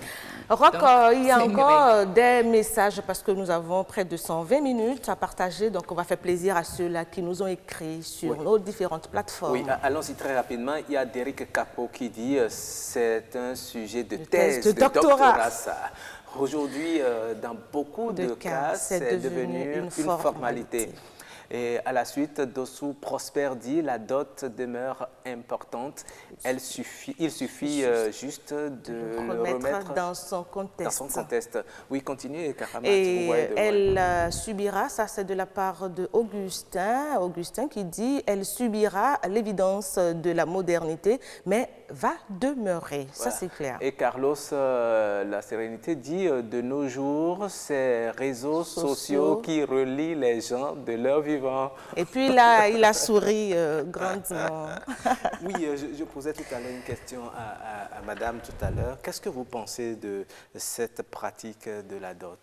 Roch, Donc, il y a c'est une encore des messages parce que nous avons près de 120 minutes à partager. Donc, on va faire plaisir à ceux-là qui nous ont écrit sur nos différentes plateformes. Oui, allons-y très rapidement. Il y a Derek Capot qui dit c'est un sujet de thèse, de doctorat. Ça. Aujourd'hui, dans beaucoup de cas, c'est devenu une formalité. Et à la suite, Dossou Prosper dit la dot demeure importante. Il suffit juste de le remettre dans son contexte. Oui, continuez, Karama. Et elle subira, ça c'est de la part de Augustin. Augustin qui dit elle subira l'évidence de la modernité, mais va demeurer. Voilà. Ça c'est clair. Et Carlos La Sérénité dit de nos jours, ces réseaux sociaux qui relient les gens de leur vivant. Et puis là, il a souri grandement. Oui, je posais tout à l'heure une question à madame tout à l'heure. Qu'est-ce que vous pensez de cette pratique de la dot?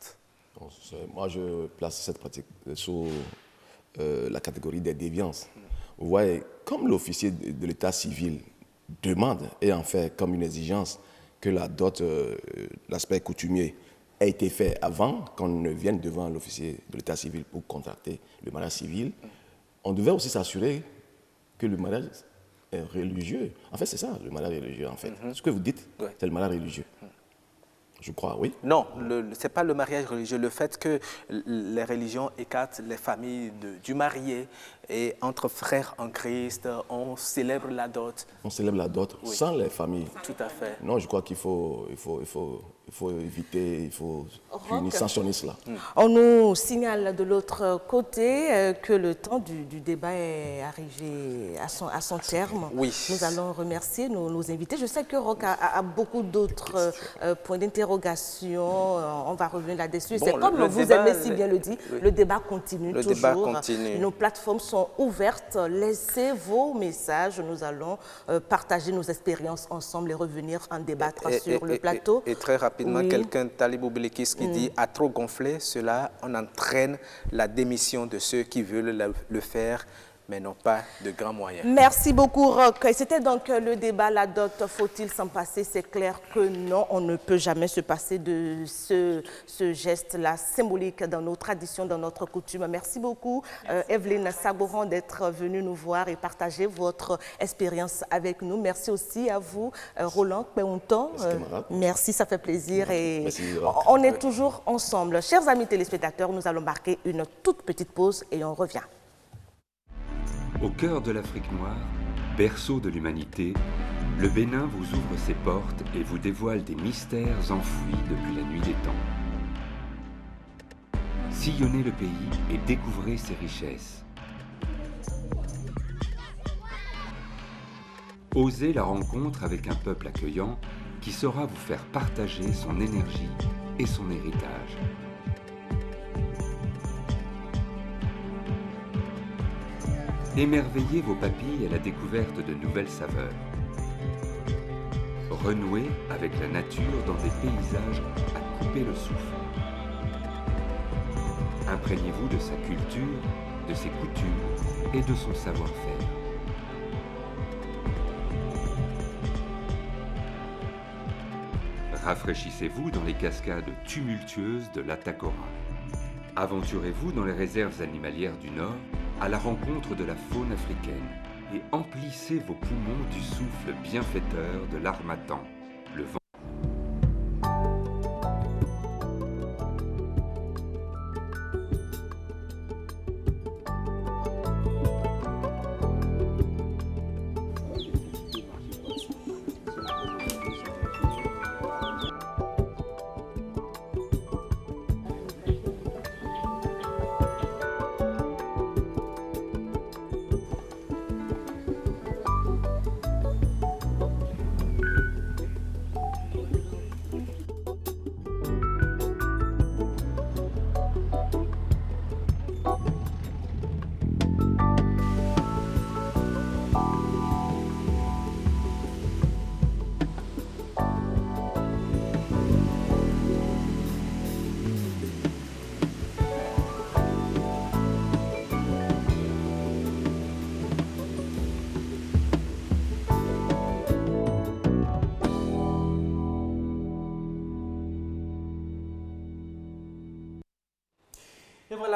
Moi, je place cette pratique sous la catégorie des déviances. Vous voyez, comme l'officier de l'état civil demande et en fait comme une exigence que la dot, l'aspect coutumier, a été fait avant qu'on ne vienne devant l'officier de l'état civil pour contracter le mariage civil, on devait aussi s'assurer que le mariage est religieux. En fait, c'est ça, le mariage religieux, en fait. Ce que vous dites, c'est le mariage religieux. Je crois, oui. Non, ce n'est pas le mariage religieux. Le fait que les religions écartent les familles du marié et entre frères en Christ, on célèbre la dot. On célèbre la dot sans les familles. Tout à fait. Non, je crois qu'il faut éviter, il faut punir, sanctionner cela. On nous signale de l'autre côté que le temps du débat est arrivé à son terme. Oui. Nous allons remercier nos invités. Je sais que Roch a beaucoup d'autres points d'interrogation. On va revenir là-dessus. C'est comme vous aimez si bien le dit, le débat continue toujours. Débat continue. Nos plateformes sont ouvertes. Laissez vos messages. Nous allons partager nos expériences ensemble et revenir en débattre sur le plateau. Et très rapidement, quelqu'un, Talibou Belikis, qui dit « à trop gonfler, cela, on entraîne la démission de ceux qui veulent le faire ». Mais non pas de grands moyens. Merci beaucoup, Roch. C'était donc le débat, la dot, faut-il s'en passer? C'est clair que non, on ne peut jamais se passer de ce geste-là symbolique dans nos traditions, dans notre coutume. Merci beaucoup, Evelyne Saboran, d'être venue nous voir et partager votre expérience avec nous. Merci aussi à vous, Roland Péonton. Merci, ça fait plaisir. Et on est toujours ensemble. Chers amis téléspectateurs, nous allons marquer une toute petite pause et on revient. Au cœur de l'Afrique noire, berceau de l'humanité, le Bénin vous ouvre ses portes et vous dévoile des mystères enfouis depuis la nuit des temps. Sillonnez le pays et découvrez ses richesses. Osez la rencontre avec un peuple accueillant qui saura vous faire partager son énergie et son héritage. Émerveillez vos papilles à la découverte de nouvelles saveurs. Renouez avec la nature dans des paysages à couper le souffle. Imprégnez-vous de sa culture, de ses coutumes et de son savoir-faire. Rafraîchissez-vous dans les cascades tumultueuses de l'Atakora. Aventurez-vous dans les réserves animalières du Nord à la rencontre de la faune africaine et emplissez vos poumons du souffle bienfaiteur de l'harmattan, le vent.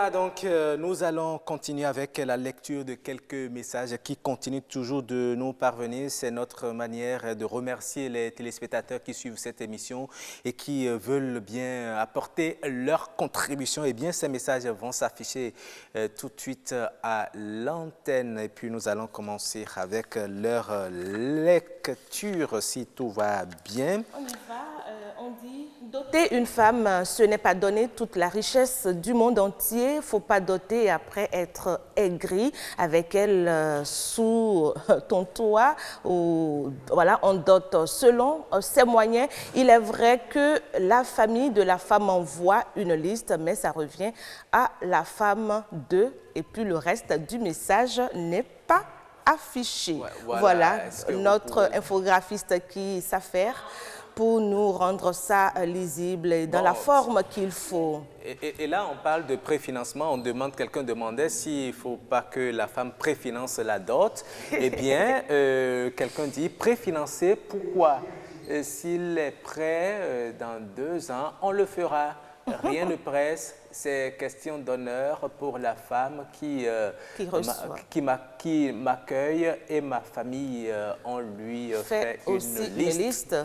Voilà, donc nous allons continuer avec la lecture de quelques messages qui continuent toujours de nous parvenir. C'est notre manière de remercier les téléspectateurs qui suivent cette émission et qui veulent bien apporter leur contribution. Et bien, ces messages vont s'afficher tout de suite à l'antenne. Et puis, nous allons commencer avec leur lecture, si tout va bien. On y va. On dit, doter une femme, ce n'est pas donner toute la richesse du monde entier. Il ne faut pas doter et après être aigri avec elle sous ton toit. Ou, voilà, on dote selon ses moyens. Il est vrai que la famille de la femme envoie une liste, mais ça revient à la femme d'eux. Et puis le reste du message n'est pas affiché. Ouais, voilà notre infographiste qui s'affaire pour nous rendre ça lisible et dans la forme qu'il faut. Et là, on parle de préfinancement. Quelqu'un demandait s'il ne faut pas que la femme préfinance la dot. Eh bien, quelqu'un dit préfinancer, pourquoi? S'il est prêt dans 2 ans, on le fera. Rien ne presse. C'est question d'honneur pour la femme qui m'accueille et ma famille. On lui fait une liste.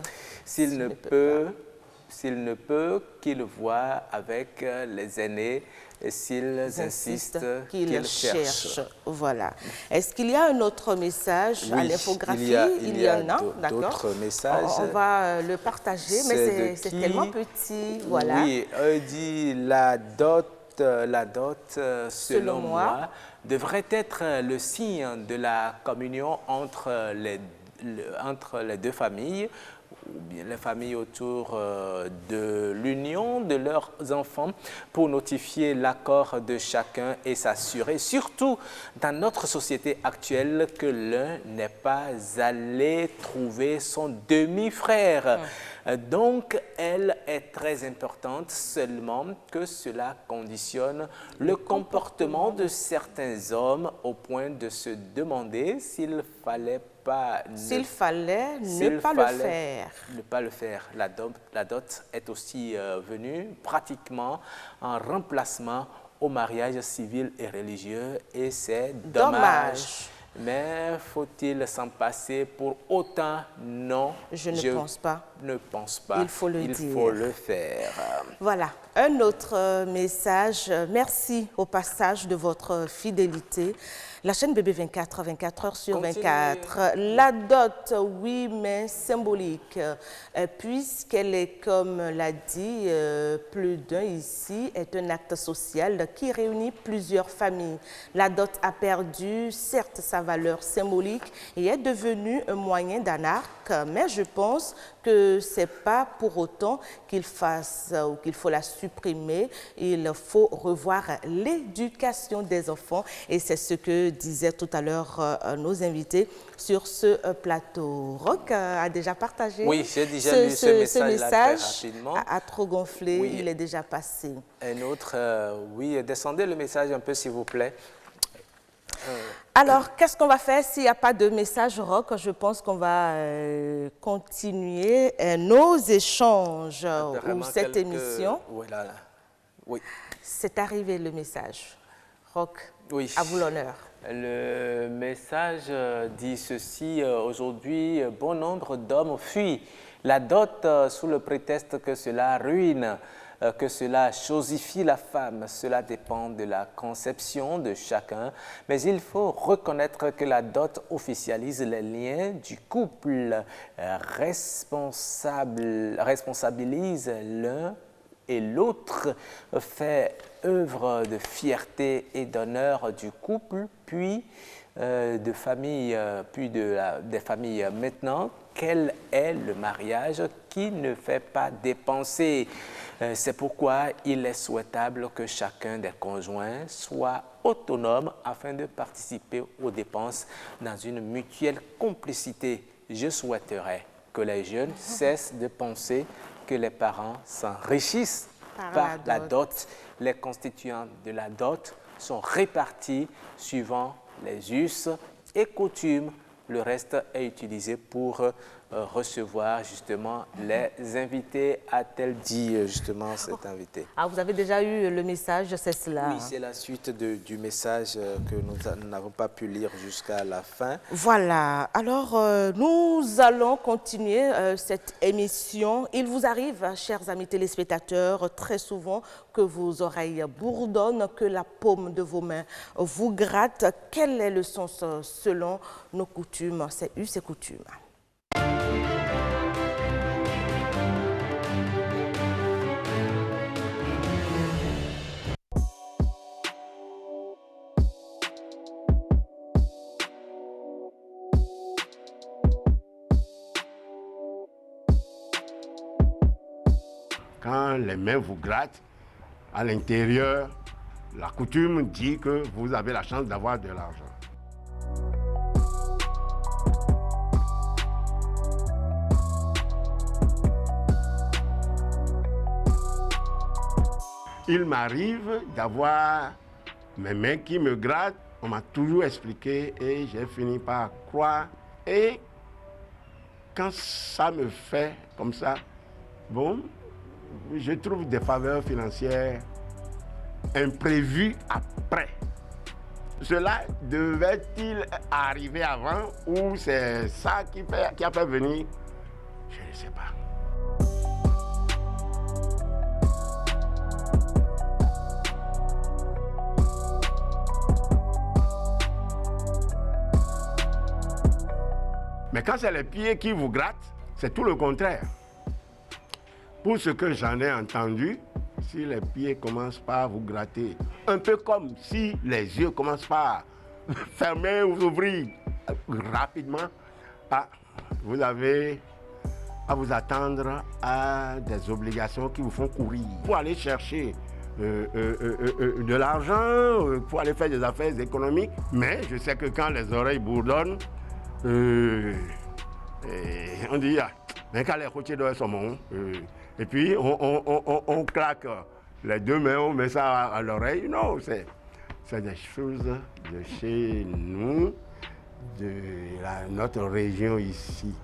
S'il ne peut, qu'il voit avec les aînés et s'ils insistent qu'il cherche. Voilà. Est-ce qu'il y a un autre message à l'infographie? Il y en a, d'accord. D'autres messages. On va le partager, mais c'est tellement petit. Voilà. Oui, dit la dot, selon moi, devrait être le signe de la communion entre les deux familles, ou bien les familles autour de l'union de leurs enfants pour notifier l'accord de chacun et s'assurer, surtout dans notre société actuelle, que l'un n'est pas allé trouver son demi-frère. Donc, elle est très importante, seulement que cela conditionne le comportement de certains hommes au point de se demander s'il fallait ne pas le faire. Ne pas le faire. La dot est aussi venue pratiquement en remplacement au mariage civil et religieux et c'est dommage. Mais faut-il s'en passer pour autant? Non. Je ne pense pas. Ne pense pas. Il faut le dire. Il faut le faire. Voilà, un autre message. Merci au passage de votre fidélité. La chaîne Bébé 24, 24 heures sur 24. La dot, oui, mais symbolique, puisqu'elle est, comme l'a dit plus d'un ici, est un acte social qui réunit plusieurs familles. La dot a perdu, certes, sa valeur symbolique et est devenue un moyen d'anarque, mais je pense que ce n'est pas pour autant qu'il faut la supprimer. Il faut revoir l'éducation des enfants et c'est ce que disaient tout à l'heure nos invités sur ce plateau. Roch a déjà partagé. Oui, j'ai déjà lu ce message très rapidement. A trop gonflé, oui. Il est déjà passé. Un autre, oui, descendez le message un peu s'il vous plaît. Alors, qu'est-ce qu'on va faire s'il n'y a pas de message, Roch? Je pense qu'on va continuer nos échanges ou cette émission. Voilà. Oui. C'est arrivé le message. Roch, oui. À vous l'honneur. Le message dit ceci. Aujourd'hui, bon nombre d'hommes fuient la dot sous le prétexte que cela ruine, que cela chosifie la femme. Cela dépend de la conception de chacun, mais il faut reconnaître que la dot officialise les liens du couple, responsabilise l'un et l'autre, fait œuvre de fierté et d'honneur du couple, puis des familles. Maintenant, quel est le mariage qui ne fait pas dépenser? C'est pourquoi il est souhaitable que chacun des conjoints soit autonome afin de participer aux dépenses dans une mutuelle complicité. Je souhaiterais que les jeunes cessent de penser que les parents s'enrichissent par la dot. Les constituants de la dot sont répartis suivant les us et coutumes le reste est utilisé pour recevoir justement les invités, a-t-elle dit justement cette invitée. Ah, vous avez déjà eu le message, c'est cela? Oui, c'est la suite du message que nous n'avons pas pu lire jusqu'à la fin. Voilà, alors nous allons continuer cette émission. Il vous arrive, chers amis téléspectateurs, très souvent que vos oreilles bourdonnent, que la paume de vos mains vous gratte. Quel est le sens selon nos coutumes, c'est us et coutumes? Quand les mains vous grattent, à l'intérieur, la coutume dit que vous avez la chance d'avoir de l'argent. Il m'arrive d'avoir mes mains qui me grattent. On m'a toujours expliqué et j'ai fini par croire. Et quand ça me fait comme ça, bon, je trouve des faveurs financières imprévues après. Cela devait-il arriver avant ou c'est ça qui a fait venir? Je ne sais pas. Mais quand c'est les pieds qui vous grattent, c'est tout le contraire. Pour ce que j'en ai entendu, si les pieds commencent par vous gratter, un peu comme si les yeux commencent par fermer ou ouvrir rapidement, vous avez à vous attendre à des obligations qui vous font courir. Pour aller chercher de l'argent, pour aller faire des affaires économiques. Mais je sais que quand les oreilles bourdonnent, on dit, mais quand les routiers doivent sont bons, et puis on claque les deux mains, on met ça à l'oreille. Non, c'est des choses de chez nous, de notre région ici.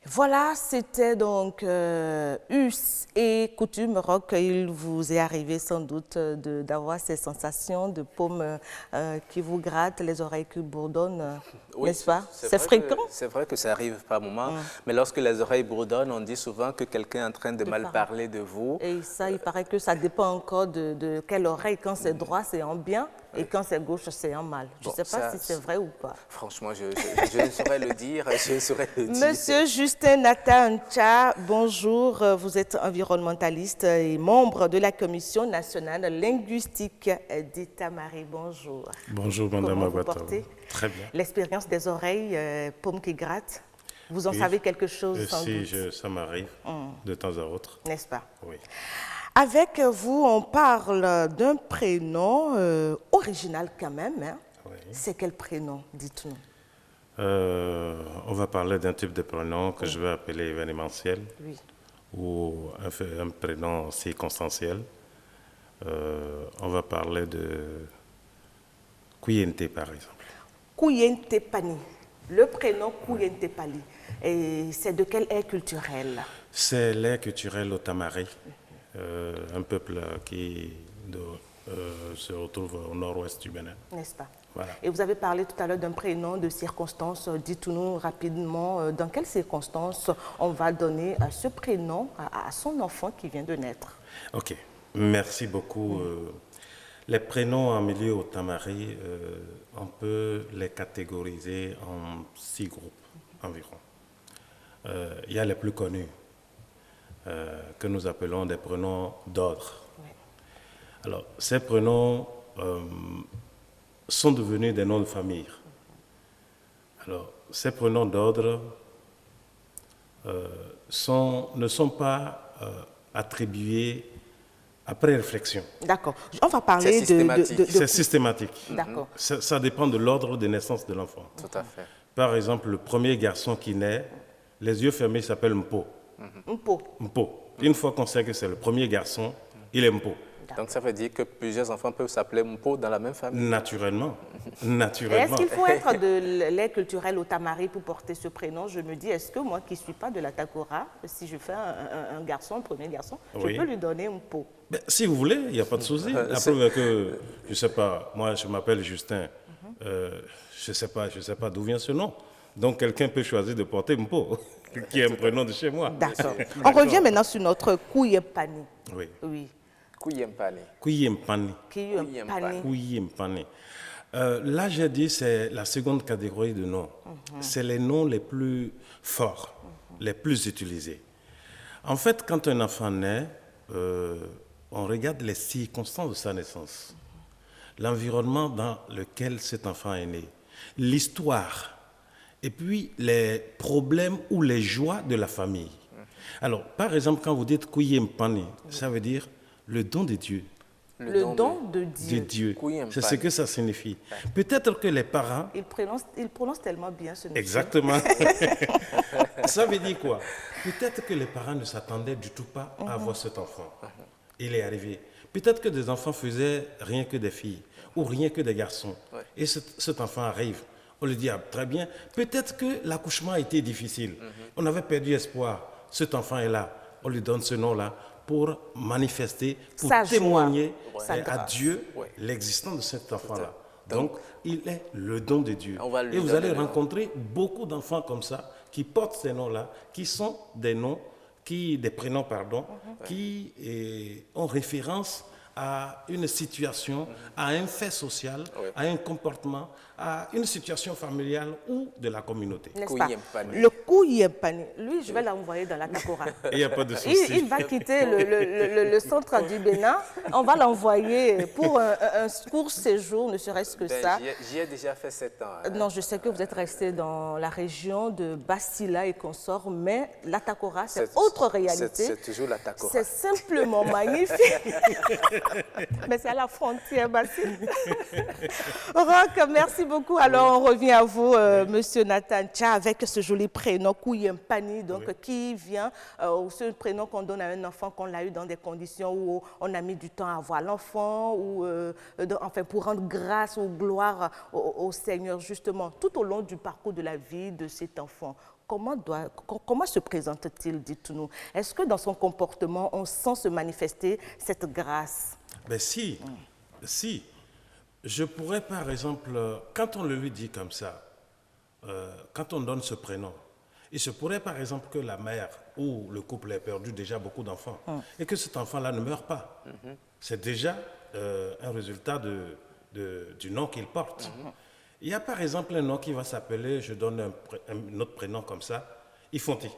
Voilà, c'était donc us et coutume rock. Il vous est arrivé sans doute d'avoir ces sensations de paume qui vous grattent, les oreilles qui bourdonnent, oui, n'est-ce pas? C'est fréquent? C'est vrai que ça arrive par moment, mais lorsque les oreilles bourdonnent, on dit souvent que quelqu'un est en train de mal parler de vous. Et ça, il paraît que ça dépend encore de quelle oreille. Quand c'est droit, c'est en bien, et quand c'est gauche, c'est en mal. Je ne sais pas si c'est vrai ou pas. Franchement, je ne saurais le dire. Je saurais le dire. Monsieur Justin Nata-Ncha, bonjour. Vous êtes environnementaliste et membre de la Commission nationale linguistique d'Itamari. Bonjour. Bonjour, Madame Aguata. Très bien. L'expérience des oreilles, paumes qui grattent, vous en savez quelque chose sans doute? Si, ça m'arrive de temps à autre. N'est-ce pas? Oui. Avec vous, on parle d'un prénom original quand même. Hein? Oui. C'est quel prénom, dites-nous? On va parler d'un type de prénom que je vais appeler événementiel, ou un prénom circonstanciel. On va parler de Kouyenté, par exemple. Kouyenté Pani, le prénom Kouyenté Pani, et c'est de quelle ère culturelle? C'est l'ère culturelle au Tamari, un peuple qui se retrouve au nord-ouest du Bénin. N'est-ce pas? Voilà. Et vous avez parlé tout à l'heure d'un prénom de circonstance. Dites-nous rapidement dans quelles circonstances on va donner ce prénom à son enfant qui vient de naître. Ok, merci beaucoup. Les prénoms en milieu au Tamari, on peut les catégoriser en 6 groupes environ. Il y a les plus connus, que nous appelons des prénoms d'ordre. Oui. Alors, ces prénoms sont devenus des noms de famille. Alors, ces prénoms d'ordre ne sont pas attribués après réflexion. D'accord. On va parler de... C'est systématique. D'accord. Ça dépend de l'ordre de naissance de l'enfant. Tout à fait. Par exemple, le premier garçon qui naît, les yeux fermés, s'appelle Mpo. Mpo. Mpo. Une fois qu'on sait que c'est le premier garçon, il est Mpo. Donc ça veut dire que plusieurs enfants peuvent s'appeler Mpo dans la même famille? Naturellement. Est-ce qu'il faut être de lait culturel au tamari pour porter ce prénom? Je me dis, est-ce que moi qui ne suis pas de la Takora, si je fais un garçon, un premier garçon, je peux lui donner Mpo? Ben, si vous voulez, il n'y a pas de souci. La preuve est que, je ne sais pas, moi je m'appelle Justin, je ne sais pas d'où vient ce nom. Donc quelqu'un peut choisir de porter Mpo, qui est un prénom de chez moi. D'accord. On revient maintenant sur notre Kouyempani. Oui. Oui. Kouyempani. Kouyempani. Kouyempani. Là, j'ai dit, c'est la seconde catégorie de noms. C'est les noms les plus forts, les plus utilisés. En fait, quand un enfant naît, on regarde les circonstances de sa naissance, l'environnement dans lequel cet enfant est né, l'histoire, et puis les problèmes ou les joies de la famille. Alors, par exemple, quand vous dites Kouyempani, ça veut dire le don de Dieu. Le don de Dieu. C'est ce que ça signifie. Peut-être que les parents... Il prononce tellement bien ce nom. Exactement. Ça veut dire quoi? Peut-être que les parents ne s'attendaient du tout pas à avoir cet enfant. Il est arrivé. Peut-être que des enfants faisaient rien que des filles ou rien que des garçons. Et cet enfant arrive. On lui dit, ah, très bien. Peut-être que l'accouchement a été difficile. On avait perdu espoir. Cet enfant est là. On lui donne ce nom-là pour manifester, pour témoigner à Dieu l'existence de cet enfant-là. Donc, il est le don de Dieu. Et vous allez rencontrer beaucoup d'enfants comme ça, qui portent ces noms-là, qui sont des noms, des prénoms, pardon, qui ont référence à une situation, à un fait social, à un comportement, à une situation familiale ou de la communauté. Le Kouyempani, lui, je vais l'envoyer dans la Takora. Il n'y a pas de souci. Il va quitter le centre du Bénin. On va l'envoyer pour un court séjour, ne serait-ce que ça. J'y ai déjà fait 7 ans. Hein. Non, je sais que vous êtes resté dans la région de Bastila et consorts, mais la Takora, c'est autre réalité. C'est toujours la Takora. C'est simplement magnifique. Mais c'est à la frontière, Basile. Roch, merci beaucoup. Alors, on revient à vous, Monsieur Nathan Tcha, avec ce joli prénom, Kouyempani, donc qui vient, ce prénom qu'on donne à un enfant qu'on l'a eu dans des conditions où on a mis du temps à avoir l'enfant, ou enfin, pour rendre grâce ou gloire au Seigneur, justement, tout au long du parcours de la vie de cet enfant. Comment se présente-t-il, dites-nous? Est-ce que dans son comportement, on sent se manifester cette grâce? Ben si. Je pourrais, par exemple, quand on le lui dit comme ça, quand on donne ce prénom, il se pourrait, par exemple, que la mère ou le couple ait perdu déjà beaucoup d'enfants et que cet enfant-là ne meure pas. C'est déjà un résultat du nom qu'il porte. Il y a, par exemple, un nom qui va s'appeler, je donne un autre prénom comme ça, Ifonti.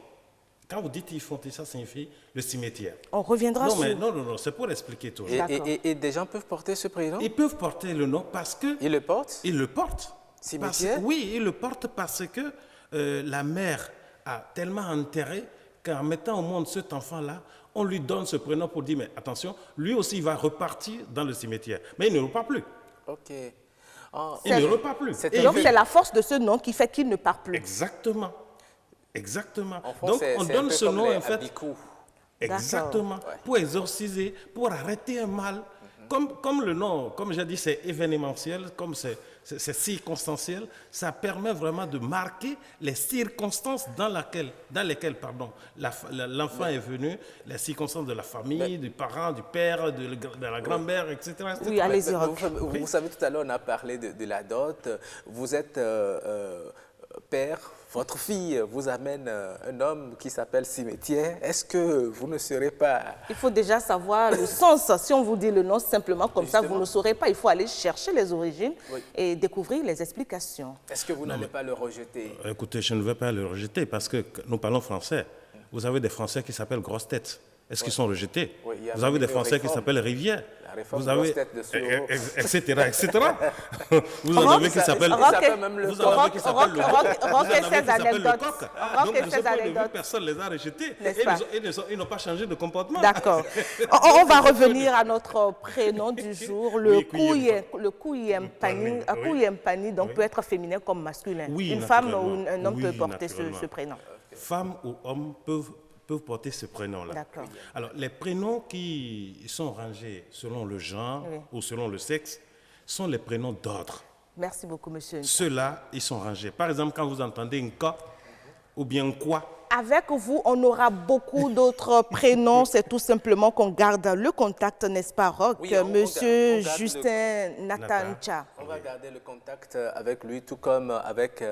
Quand vous dites Ifonti, ça signifie le cimetière. On reviendra sur... Non, c'est pour expliquer tout. Et des gens peuvent porter ce prénom? Ils peuvent porter le nom parce que... Ils le portent? Ils le portent. Cimetière? Oui, ils le portent parce que la mère a tellement enterré qu'en mettant au monde cet enfant-là, on lui donne ce prénom pour dire, mais attention, lui aussi il va repartir dans le cimetière. Mais il ne repart plus. Ok. Il ne repart plus. Donc c'est la force de ce nom qui fait qu'il ne part plus. Exactement. Enfant, donc on donne ce nom en fait. Abicou. Exactement. Pour exorciser, pour arrêter un mal. Comme le nom, comme j'ai dit, c'est événementiel, comme c'est circonstanciel, ça permet vraiment de marquer les circonstances dans lesquelles l'enfant est venu, les circonstances de la famille, du parent, du père, de la grand-mère, etc. Oui, allez-y. Vous savez, tout à l'heure, on a parlé de la dot. Vous êtes père, votre fille vous amène un homme qui s'appelle Cimetière. Est-ce que vous ne serez pas... Il faut déjà savoir le sens. Si on vous dit le nom simplement comme ça, vous ne saurez pas. Il faut aller chercher les origines et découvrir les explications. Est-ce que vous n'allez pas le rejeter? Écoutez, je ne vais pas le rejeter parce que nous parlons français. Vous avez des Français qui s'appellent Grosses Têtes. Est-ce qu'ils sont rejetés? Vous avez des Français qui s'appellent Rivière. Vous avez etc. Vous en avez qui s'appellent le coq. Donc vous savez, personne ne les a rejetés. Ils n'ont pas changé de comportement. D'accord. On va revenir à notre prénom du jour, le Kouyempani. Kouyempani donc peut être féminin comme masculin. Une femme ou un homme peut porter ce prénom. Femme ou homme peuvent peuvent porter ce prénom-là. D'accord. Alors, les prénoms qui sont rangés selon le genre ou selon le sexe sont les prénoms d'ordre. Merci beaucoup, monsieur. Ceux-là, ils sont rangés. Par exemple, quand vous entendez Nka ou bien quoi. Avec vous, on aura beaucoup d'autres prénoms. C'est tout simplement qu'on garde le contact, n'est-ce pas, Roch? Oui, Monsieur on garde Justin Natancha. On va garder le contact avec lui, tout comme avec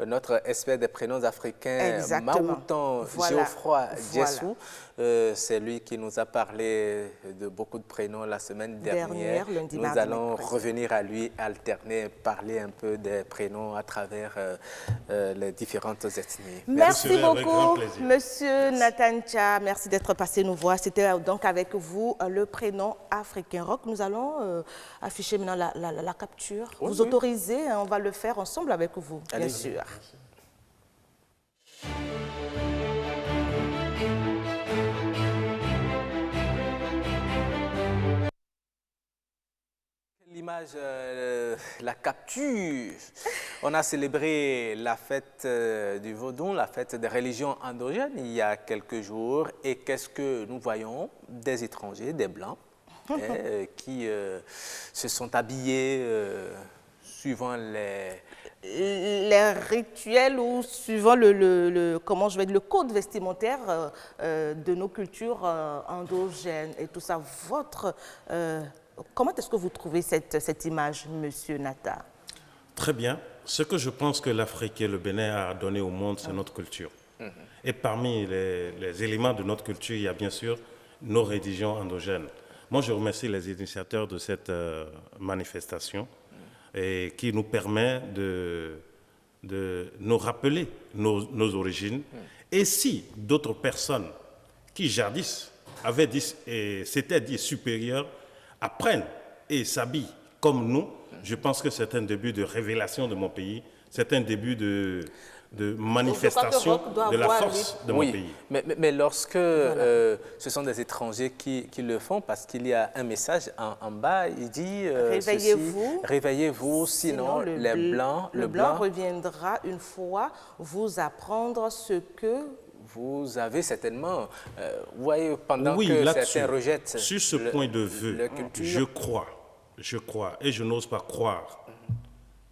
notre expert des prénoms africains, Maoutan Geoffroy Djessou. C'est lui qui nous a parlé de beaucoup de prénoms la semaine dernière. Nous allons revenir à lui, alterner, parler un peu des prénoms à travers les différentes ethnies. Merci beaucoup, monsieur Natancha. Merci d'être passé nous voir. C'était donc avec vous le prénom africain. Roch, nous allons afficher maintenant la capture. Vous autorisez, on va le faire ensemble avec vous, bien sûr. L'image, la capture. On a célébré la fête du Vodou, la fête des religions endogènes, il y a quelques jours. Et qu'est-ce que nous voyons? Des étrangers, des Blancs, qui se sont habillés suivant les rituels ou suivant comment je vais dire, le code vestimentaire de nos cultures endogènes et tout ça. Comment est-ce que vous trouvez cette image, monsieur Nata? Très bien. Ce que je pense que l'Afrique et le Bénin a donné au monde, c'est notre culture. Et parmi les éléments de notre culture, il y a bien sûr nos religions endogènes. Moi, je remercie les initiateurs de cette manifestation et qui nous permet de nous rappeler nos origines. Et si d'autres personnes qui jadis avaient dit et s'étaient dit supérieures apprennent et s'habillent comme nous, je pense que c'est un début de révélation de mon pays, c'est un début de manifestation de la force de mon pays. Mais lorsque ce sont des étrangers qui le font, parce qu'il y a un message en bas, il dit réveillez-vous, sinon le blanc reviendra une fois vous apprendre ce que vous avez certainement, vous voyez, pendant que certains rejettent sur ce point de vue, je crois, et je n'ose pas croire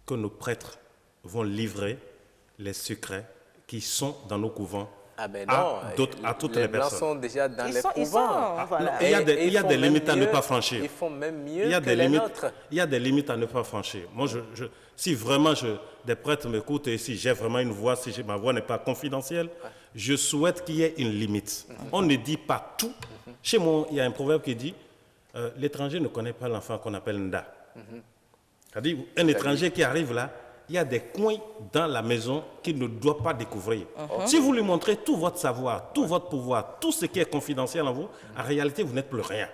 que nos prêtres vont livrer les secrets qui sont dans nos couvents à toutes les personnes. Les Blancs sont déjà dans les couvents. Il y a des limites à ne pas franchir. Ils font même mieux que les nôtres. Il y a des limites à ne pas franchir. Moi, si vraiment des prêtres m'écoutent et si j'ai vraiment une voix, si ma voix n'est pas confidentielle, je souhaite qu'il y ait une limite. On ne dit pas tout. Chez moi, il y a un proverbe qui dit l'étranger ne connaît pas l'enfant qu'on appelle Nda. C'est-à-dire, un étranger qui arrive là, il y a des coins dans la maison qu'il ne doit pas découvrir. Si vous lui montrez tout votre savoir, tout votre pouvoir, tout ce qui est confidentiel en vous, en réalité, vous n'êtes plus rien.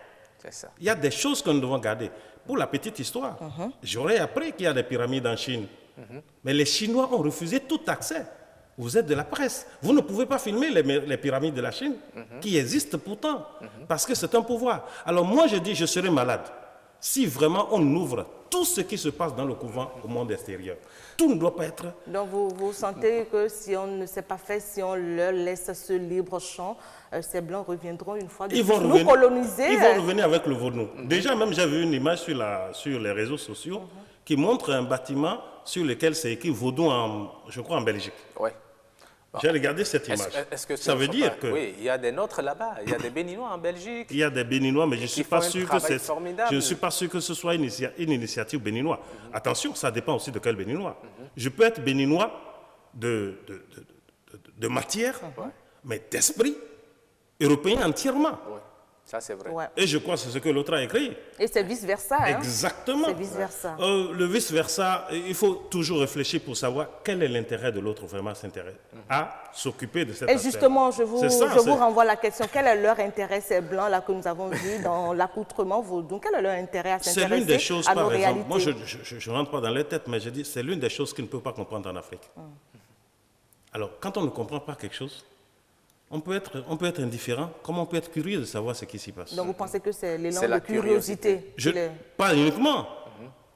Ça. Il y a des choses que nous devons garder. Pour la petite histoire, j'aurais appris qu'il y a des pyramides en Chine. Mais les Chinois ont refusé tout accès. Vous êtes de la presse. Vous ne pouvez pas filmer les pyramides de la Chine, qui existent pourtant, parce que c'est un pouvoir. Alors moi, je dis, je serais malade si vraiment on ouvre tout ce qui se passe dans le couvent au monde extérieur. Tout ne doit pas être... Donc vous sentez que si on ne s'est pas fait, si on leur laisse ce libre champ, ces Blancs reviendront une fois de plus nous coloniser. Ils vont revenir avec le Vodou. Déjà, même j'ai vu une image sur les réseaux sociaux qui montre un bâtiment sur lequel c'est écrit Vodou, je crois, en Belgique. Oui. J'ai regardé cette image. Ça veut dire que... Oui, il y a des nôtres là-bas. Il y a des Béninois en Belgique. Il y a des Béninois, mais je ne suis pas sûr que ce soit une initiative béninoise. Attention, ça dépend aussi de quel Béninois. Je peux être Béninois de matière, mais d'esprit européen entièrement. Oui. Ça, c'est vrai. Et je crois que c'est ce que l'autre a écrit. Et c'est vice-versa. Exactement. C'est vice-versa. Le vice-versa, il faut toujours réfléchir pour savoir quel est l'intérêt de l'autre vraiment s'intéresser à s'occuper de cette affaire. Et justement, je vous renvoie la question. Quel est leur intérêt, ces Blancs-là que nous avons vus dans l'accoutrement vaudou? Quel est leur intérêt à s'intéresser à nos réalités? C'est l'une des choses, par exemple, moi je ne rentre pas dans les têtes, mais je dis c'est l'une des choses qu'ils ne peuvent pas comprendre en Afrique. Alors, quand on ne comprend pas quelque chose, on peut être indifférent, comme on peut être curieux de savoir ce qui s'y passe. Donc vous pensez que c'est l'élan de curiosité? Pas uniquement.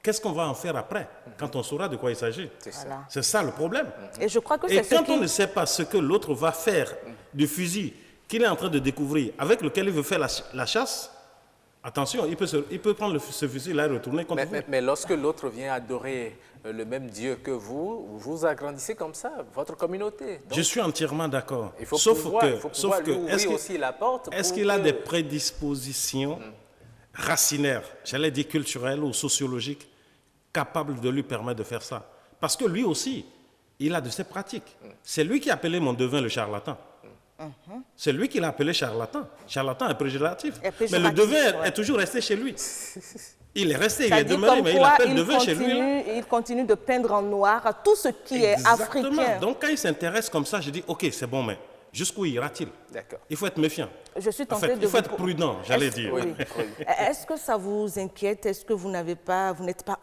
Qu'est-ce qu'on va en faire après, quand on saura de quoi il s'agit? C'est ça le problème. Et je crois que quand on ne sait pas ce que l'autre va faire du fusil qu'il est en train de découvrir, avec lequel il veut faire la chasse, attention, il peut prendre ce fusil-là et retourner contre vous. Mais lorsque l'autre vient adorer le même Dieu que vous, vous agrandissez comme ça votre communauté. Donc, je suis entièrement d'accord. Il faut sauf pouvoir que ouvrir aussi la porte. Est-ce qu'il a des prédispositions racinaires, j'allais dire culturelles ou sociologiques, capables de lui permettre de faire ça? Parce que lui aussi, il a de ces pratiques. C'est lui qui a appelé mon devin le charlatan. C'est lui qui l'a appelé charlatan. Charlatan est péjoratif. Mais le devin est toujours resté chez lui. Il est resté, il est demeuré, mais il appelle devin chez lui. Il continue de peindre en noir tout ce qui est africain. Donc quand il s'intéresse comme ça, je dis, ok, c'est bon, mais jusqu'où ira-t-il? Il faut être méfiant. Je suis tentée il faut être prudent, j'allais dire. Oui. Est-ce que ça vous inquiète? Est-ce que vous n'êtes pas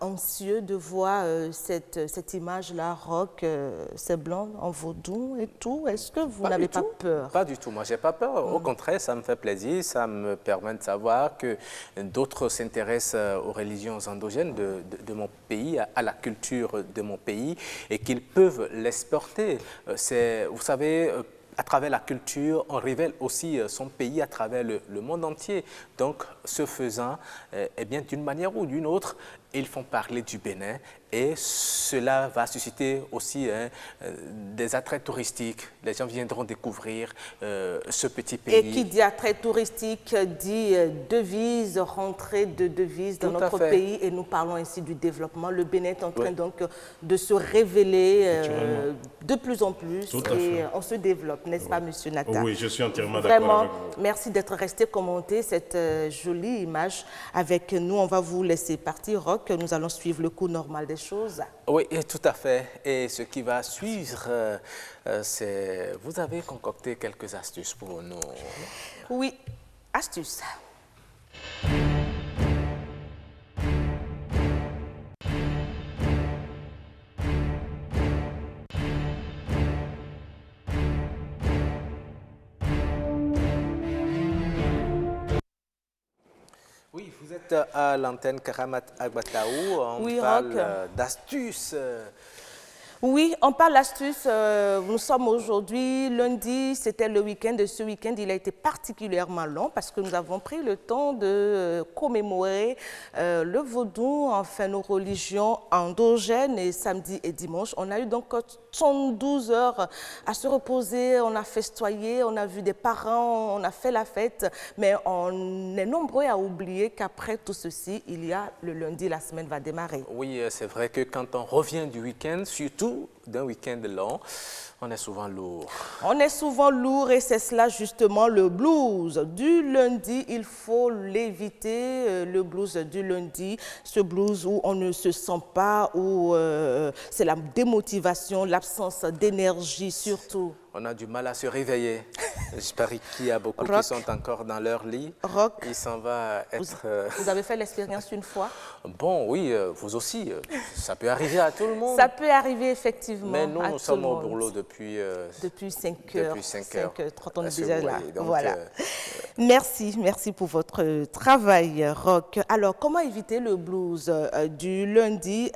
anxieux de voir cette image-là, Roch, ces blancs en vaudou et tout? Est-ce que vous n'avez pas peur? Pas du tout, moi j'ai pas peur. Au contraire, ça me fait plaisir, ça me permet de savoir que d'autres s'intéressent aux religions endogènes de mon pays, à la culture de mon pays, et qu'ils peuvent l'exporter. Vous savez, à travers la culture, on révèle aussi son pays à travers le monde entier. Donc, ce faisant, eh bien, d'une manière ou d'une autre, ils font parler du Bénin et cela va susciter aussi des attraits touristiques. Les gens viendront découvrir ce petit pays. Et qui dit attrait touristique dit devise, rentrée de devises dans notre pays, et nous parlons ainsi du développement. Le Bénin est en train donc de se révéler de plus en plus et on se développe, n'est-ce pas, Monsieur Nata? Oui, je suis entièrement d'accord. Vraiment, merci d'être resté commenter cette jolie image avec nous. On va vous laisser partir, Roch. Nous allons suivre le cours normal des choses. Oui, tout à fait. Et ce qui va suivre, c'est... Vous avez concocté quelques astuces pour nous. Oui, astuces. Oui, vous êtes à l'antenne Karamat Agbataou, on parle d'astuces. Oui, on parle d'astuces. Nous sommes aujourd'hui lundi, c'était le week-end. Ce week-end, il a été particulièrement long parce que nous avons pris le temps de commémorer le vaudou, enfin nos religions endogènes. Et samedi et dimanche, on a eu donc 112 heures à se reposer, on a festoyé, on a vu des parents, on a fait la fête. Mais on est nombreux à oublier qu'après tout ceci, il y a le lundi, la semaine va démarrer. Oui, c'est vrai que quand on revient du week-end, surtout d'un week-end long, on est souvent lourd. On est souvent lourd et c'est cela justement le blues du lundi. Il faut l'éviter, le blues du lundi, ce blues où on ne se sent pas, où c'est la démotivation, l'absence d'énergie surtout. On a du mal à se réveiller. Je parie qu'il y a beaucoup qui sont encore dans leur lit. Roch, il s'en va être... Vous avez fait l'expérience une fois? Bon, oui, vous aussi. Ça peut arriver à tout le monde. Ça peut arriver effectivement. Mais nous, nous sommes au boulot depuis 5 heures. Depuis 5 heures. 30 ans déjà là. Donc, voilà. Merci pour votre travail, Roch. Alors, comment éviter le blues du lundi?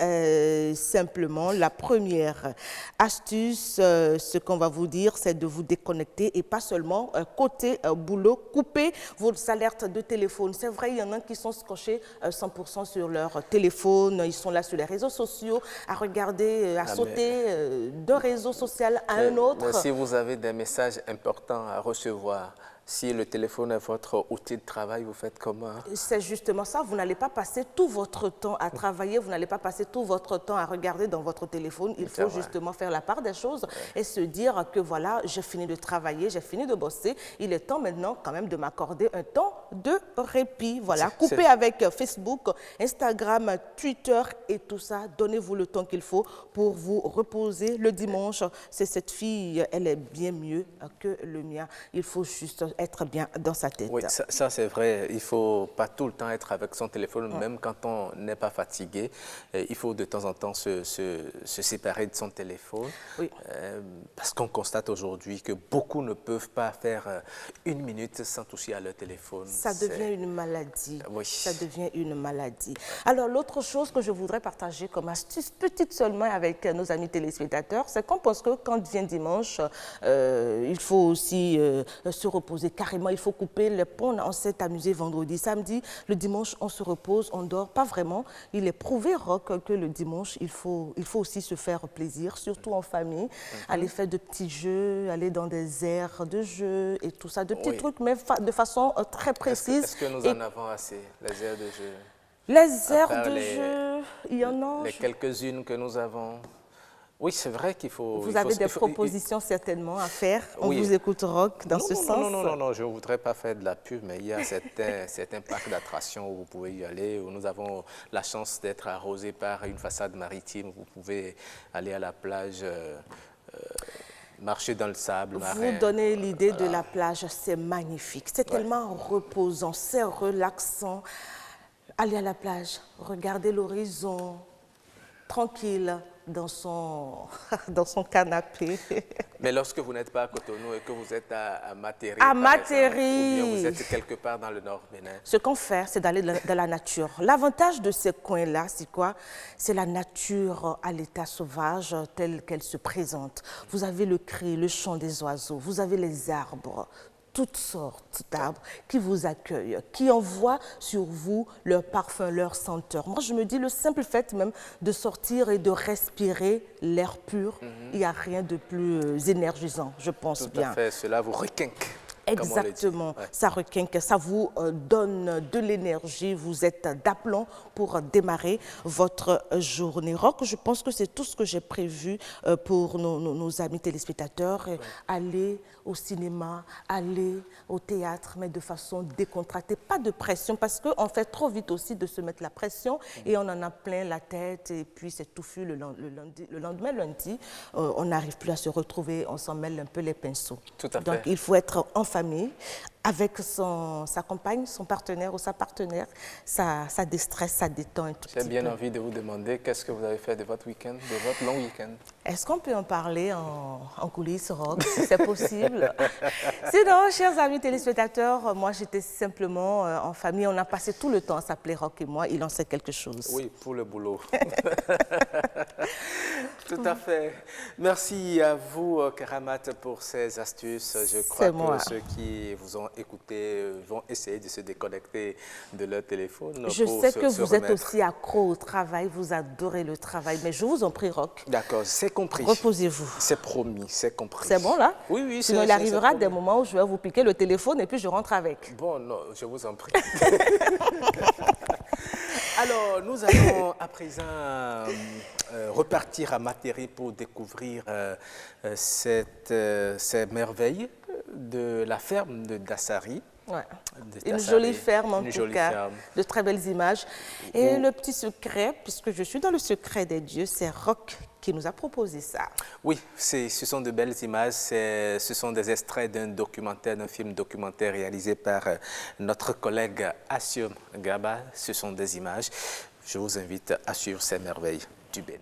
Simplement, la première astuce, ce qu'on va vous dire, c'est de vous déconnecter et pas seulement côté boulot, couper vos alertes de téléphone. C'est vrai, il y en a qui sont scotchés 100% sur leur téléphone, ils sont là sur les réseaux sociaux à regarder, à sauter d'un réseau social à un autre. Mais si vous avez des messages importants à recevoir, si le téléphone est votre outil de travail, vous faites comment? C'est justement ça, vous n'allez pas passer tout votre temps à travailler, vous n'allez pas passer tout votre temps à regarder dans votre téléphone. Il faut justement faire la part des choses et se dire que voilà, j'ai fini de travailler, j'ai fini de bosser. Il est temps maintenant quand même de m'accorder un temps de répit. Voilà, coupez avec Facebook, Instagram, Twitter et tout ça. Donnez-vous le temps qu'il faut pour vous reposer. Le dimanche, c'est cette fille, elle est bien mieux que le mien. Il faut juste être bien dans sa tête. Oui, ça c'est vrai. Il ne faut pas tout le temps être avec son téléphone, même quand on n'est pas fatigué. Il faut de temps en temps se séparer de son téléphone. Oui. Parce qu'on constate aujourd'hui que beaucoup ne peuvent pas faire une minute sans toucher à leur téléphone. Ça devient une maladie. Oui. Ça devient une maladie. Alors, l'autre chose que je voudrais partager comme astuce, petite seulement avec nos amis téléspectateurs, c'est qu'on pense que quand vient dimanche, il faut aussi se reposer carrément. Il faut couper les ponts. On s'est amusé vendredi, samedi. Le dimanche, on se repose, on dort. Pas vraiment. Il est prouvé, Roch, que le dimanche, il faut aussi se faire plaisir, surtout en famille. Aller faire de petits jeux, aller dans des aires de jeux et tout ça. De petits trucs, mais de façon très précise. Est-ce que nous en avons assez, les aires de jeu? Les aires de jeu, il y en a. Les quelques-unes que nous avons. Oui, c'est vrai qu'il faut... Vous avez des propositions certainement à faire. On vous écoute, Roch, dans ce sens. Non, je ne voudrais pas faire de la pub, mais il y a certains parcs d'attractions où vous pouvez y aller, où nous avons la chance d'être arrosés par une façade maritime. Vous pouvez aller à la plage, marcher dans le sable marin. Vous donnez l'idée de la plage, c'est magnifique. C'est tellement reposant, c'est relaxant. Aller à la plage, regarder l'horizon, tranquille, dans son canapé. Mais lorsque vous n'êtes pas à Cotonou et que vous êtes à Matéri, à Matéri, ou bien vous êtes quelque part dans le nord Bénin. Ce qu'on fait, c'est d'aller dans la nature. L'avantage de ces coins-là, c'est quoi? C'est la nature à l'état sauvage telle qu'elle se présente. Vous avez le cri, le chant des oiseaux, vous avez les arbres, toutes sortes d'arbres qui vous accueillent, qui envoient sur vous leur parfum, leur senteur. Moi, je me dis, le simple fait même de sortir et de respirer l'air pur, il n'y a rien de plus énergisant, je pense bien. Tout à fait, cela vous requinque. Exactement, ça requinque, ça vous donne de l'énergie, vous êtes d'aplomb pour démarrer votre journée. Roch, je pense que c'est tout ce que j'ai prévu pour nos amis téléspectateurs. Aller au cinéma, aller au théâtre, mais de façon décontractée, pas de pression, parce qu'on fait trop vite aussi de se mettre la pression et on en a plein la tête et puis c'est touffu le lendemain, lundi, on n'arrive plus à se retrouver, on s'en mêle un peu les pinceaux. Tout à fait. Donc il faut être en famille, avec sa compagne, son partenaire ou sa partenaire, ça déstresse, ça détend un tout petit peu. J'ai bien envie de vous demander qu'est-ce que vous avez fait de votre week-end, de votre long week-end. Est-ce qu'on peut en parler en coulisses, Roch, si c'est possible? Sinon, chers amis téléspectateurs, moi j'étais simplement en famille. On a passé tout le temps à s'appeler Roch et moi. Il en sait quelque chose. Oui, pour le boulot. Tout à fait. Merci à vous, Keramat, pour ces astuces. Je crois que ceux qui vous ont écouté vont essayer de se déconnecter de leur téléphone. Je sais que vous êtes aussi accro au travail, vous adorez le travail, mais je vous en prie, Roch. D'accord, c'est compris. Reposez-vous. C'est promis, c'est compris. C'est bon là? Oui, oui. Sinon, il arrivera des moments où je vais vous piquer le téléphone et puis je rentre avec. Bon, non, je vous en prie. Alors, nous allons à présent repartir à Matéri pour découvrir ces merveilles de la ferme de Dassari. Ouais. Une jolie ferme en tout cas, de très belles images. Et le petit secret, puisque je suis dans le secret des dieux, c'est Roch qui nous a proposé ça. Oui, ce sont de belles images, ce sont des extraits d'un documentaire, d'un film documentaire réalisé par notre collègue Assiem Gaba. Ce sont des images. Je vous invite à suivre ces merveilles du Bénin.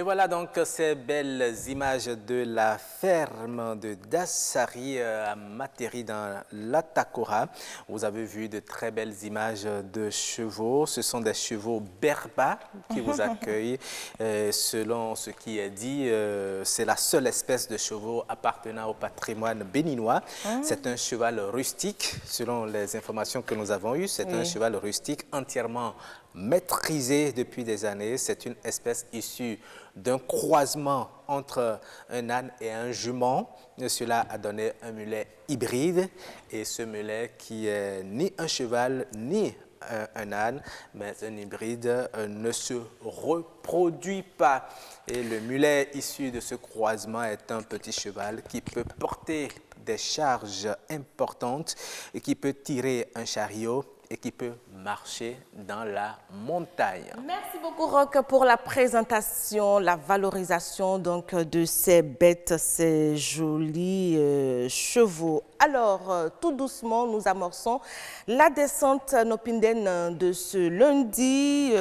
voilà donc ces belles images de la ferme de Dassari à Materi dans l'Atakora. Vous avez vu de très belles images de chevaux. Ce sont des chevaux Berba qui vous accueillent. Selon ce qui est dit, c'est la seule espèce de chevaux appartenant au patrimoine béninois. C'est un cheval rustique, selon les informations que nous avons eues. C'est un cheval rustique entièrement maîtrisé depuis des années. C'est une espèce issue d'un croisement entre un âne et un jument. Cela a donné un mulet hybride, et ce mulet qui est ni un cheval ni un âne, mais un hybride, ne se reproduit pas. Et le mulet issu de ce croisement est un petit cheval qui peut porter des charges importantes et qui peut tirer un chariot et qui peut marcher dans la montagne. Merci beaucoup Roch pour la présentation, la valorisation donc de ces bêtes, ces jolis chevaux. Alors, tout doucement, nous amorçons la descente Nopinden de ce lundi.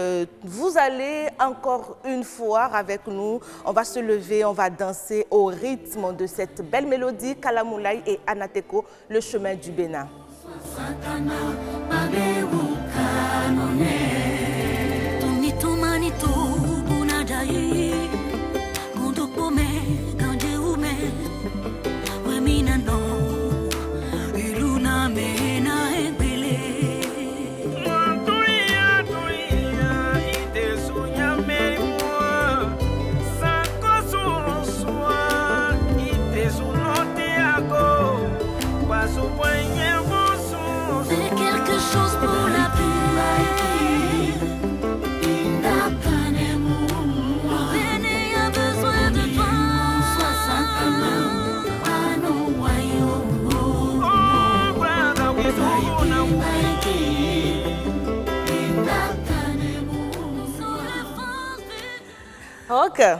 Vous allez encore une fois avec nous. On va se lever, on va danser au rythme de cette belle mélodie Kalamoulay et Anateko, le chemin du Bénin.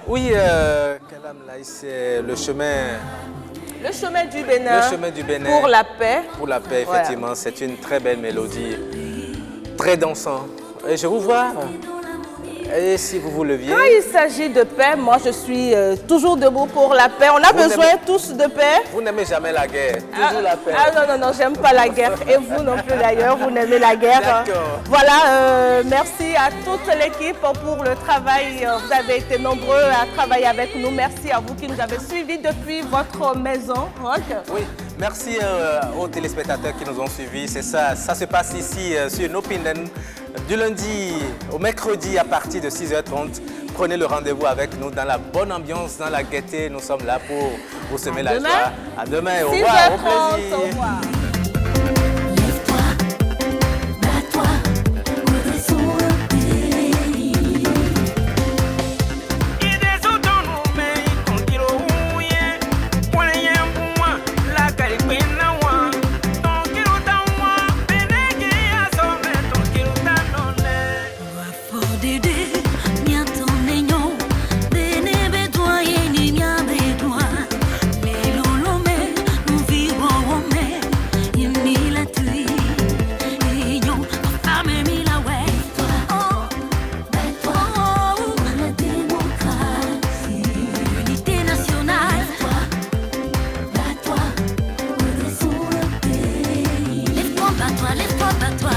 Oui, Kalamlay, c'est le chemin du Bénin. Le chemin du Bénin. Pour la paix. Pour la paix, effectivement. Voilà. C'est une très belle mélodie, très dansante. Et je vous vois. Et si vous vous leviez... Quand il s'agit de paix, moi je suis toujours debout pour la paix. On a besoin tous de paix. Vous n'aimez jamais la guerre, toujours la paix. Ah non, j'aime pas la guerre. Et vous non plus d'ailleurs, vous n'aimez la guerre. Voilà, merci à toute l'équipe pour le travail. Vous avez été nombreux à travailler avec nous. Merci à vous qui nous avez suivis depuis votre maison. Roch. Oui, merci aux téléspectateurs qui nous ont suivis. C'est ça, ça se passe ici sur Nopinden. Du lundi au mercredi à partir de 6h30, prenez le rendez-vous avec nous dans la bonne ambiance, dans la gaieté. Nous sommes là pour vous semer la joie. À demain, au revoir, au plaisir. Au revoir. Lève-toi, bats-toi,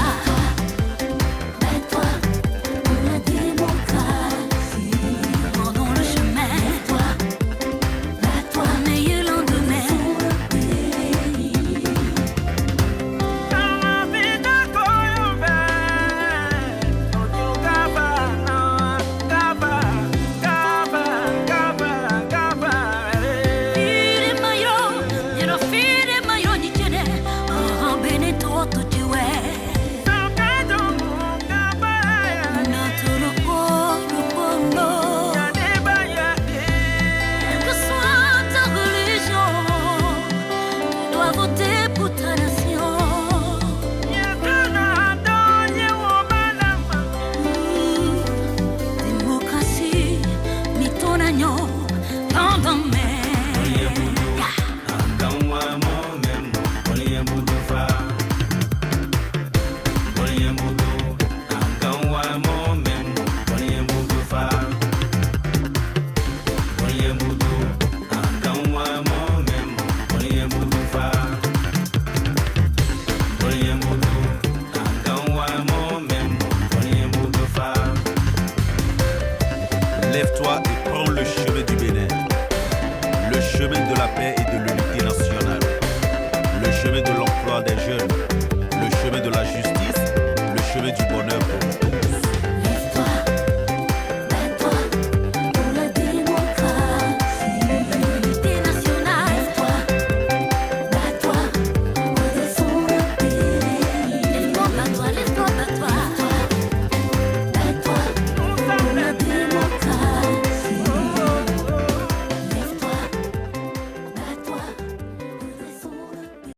lève-toi et prends le chemin du Bénin. Le chemin de la paix et de l'unité nationale. Le chemin de l'emploi des jeunes. Le chemin de la justice. Le chemin du bonheur pour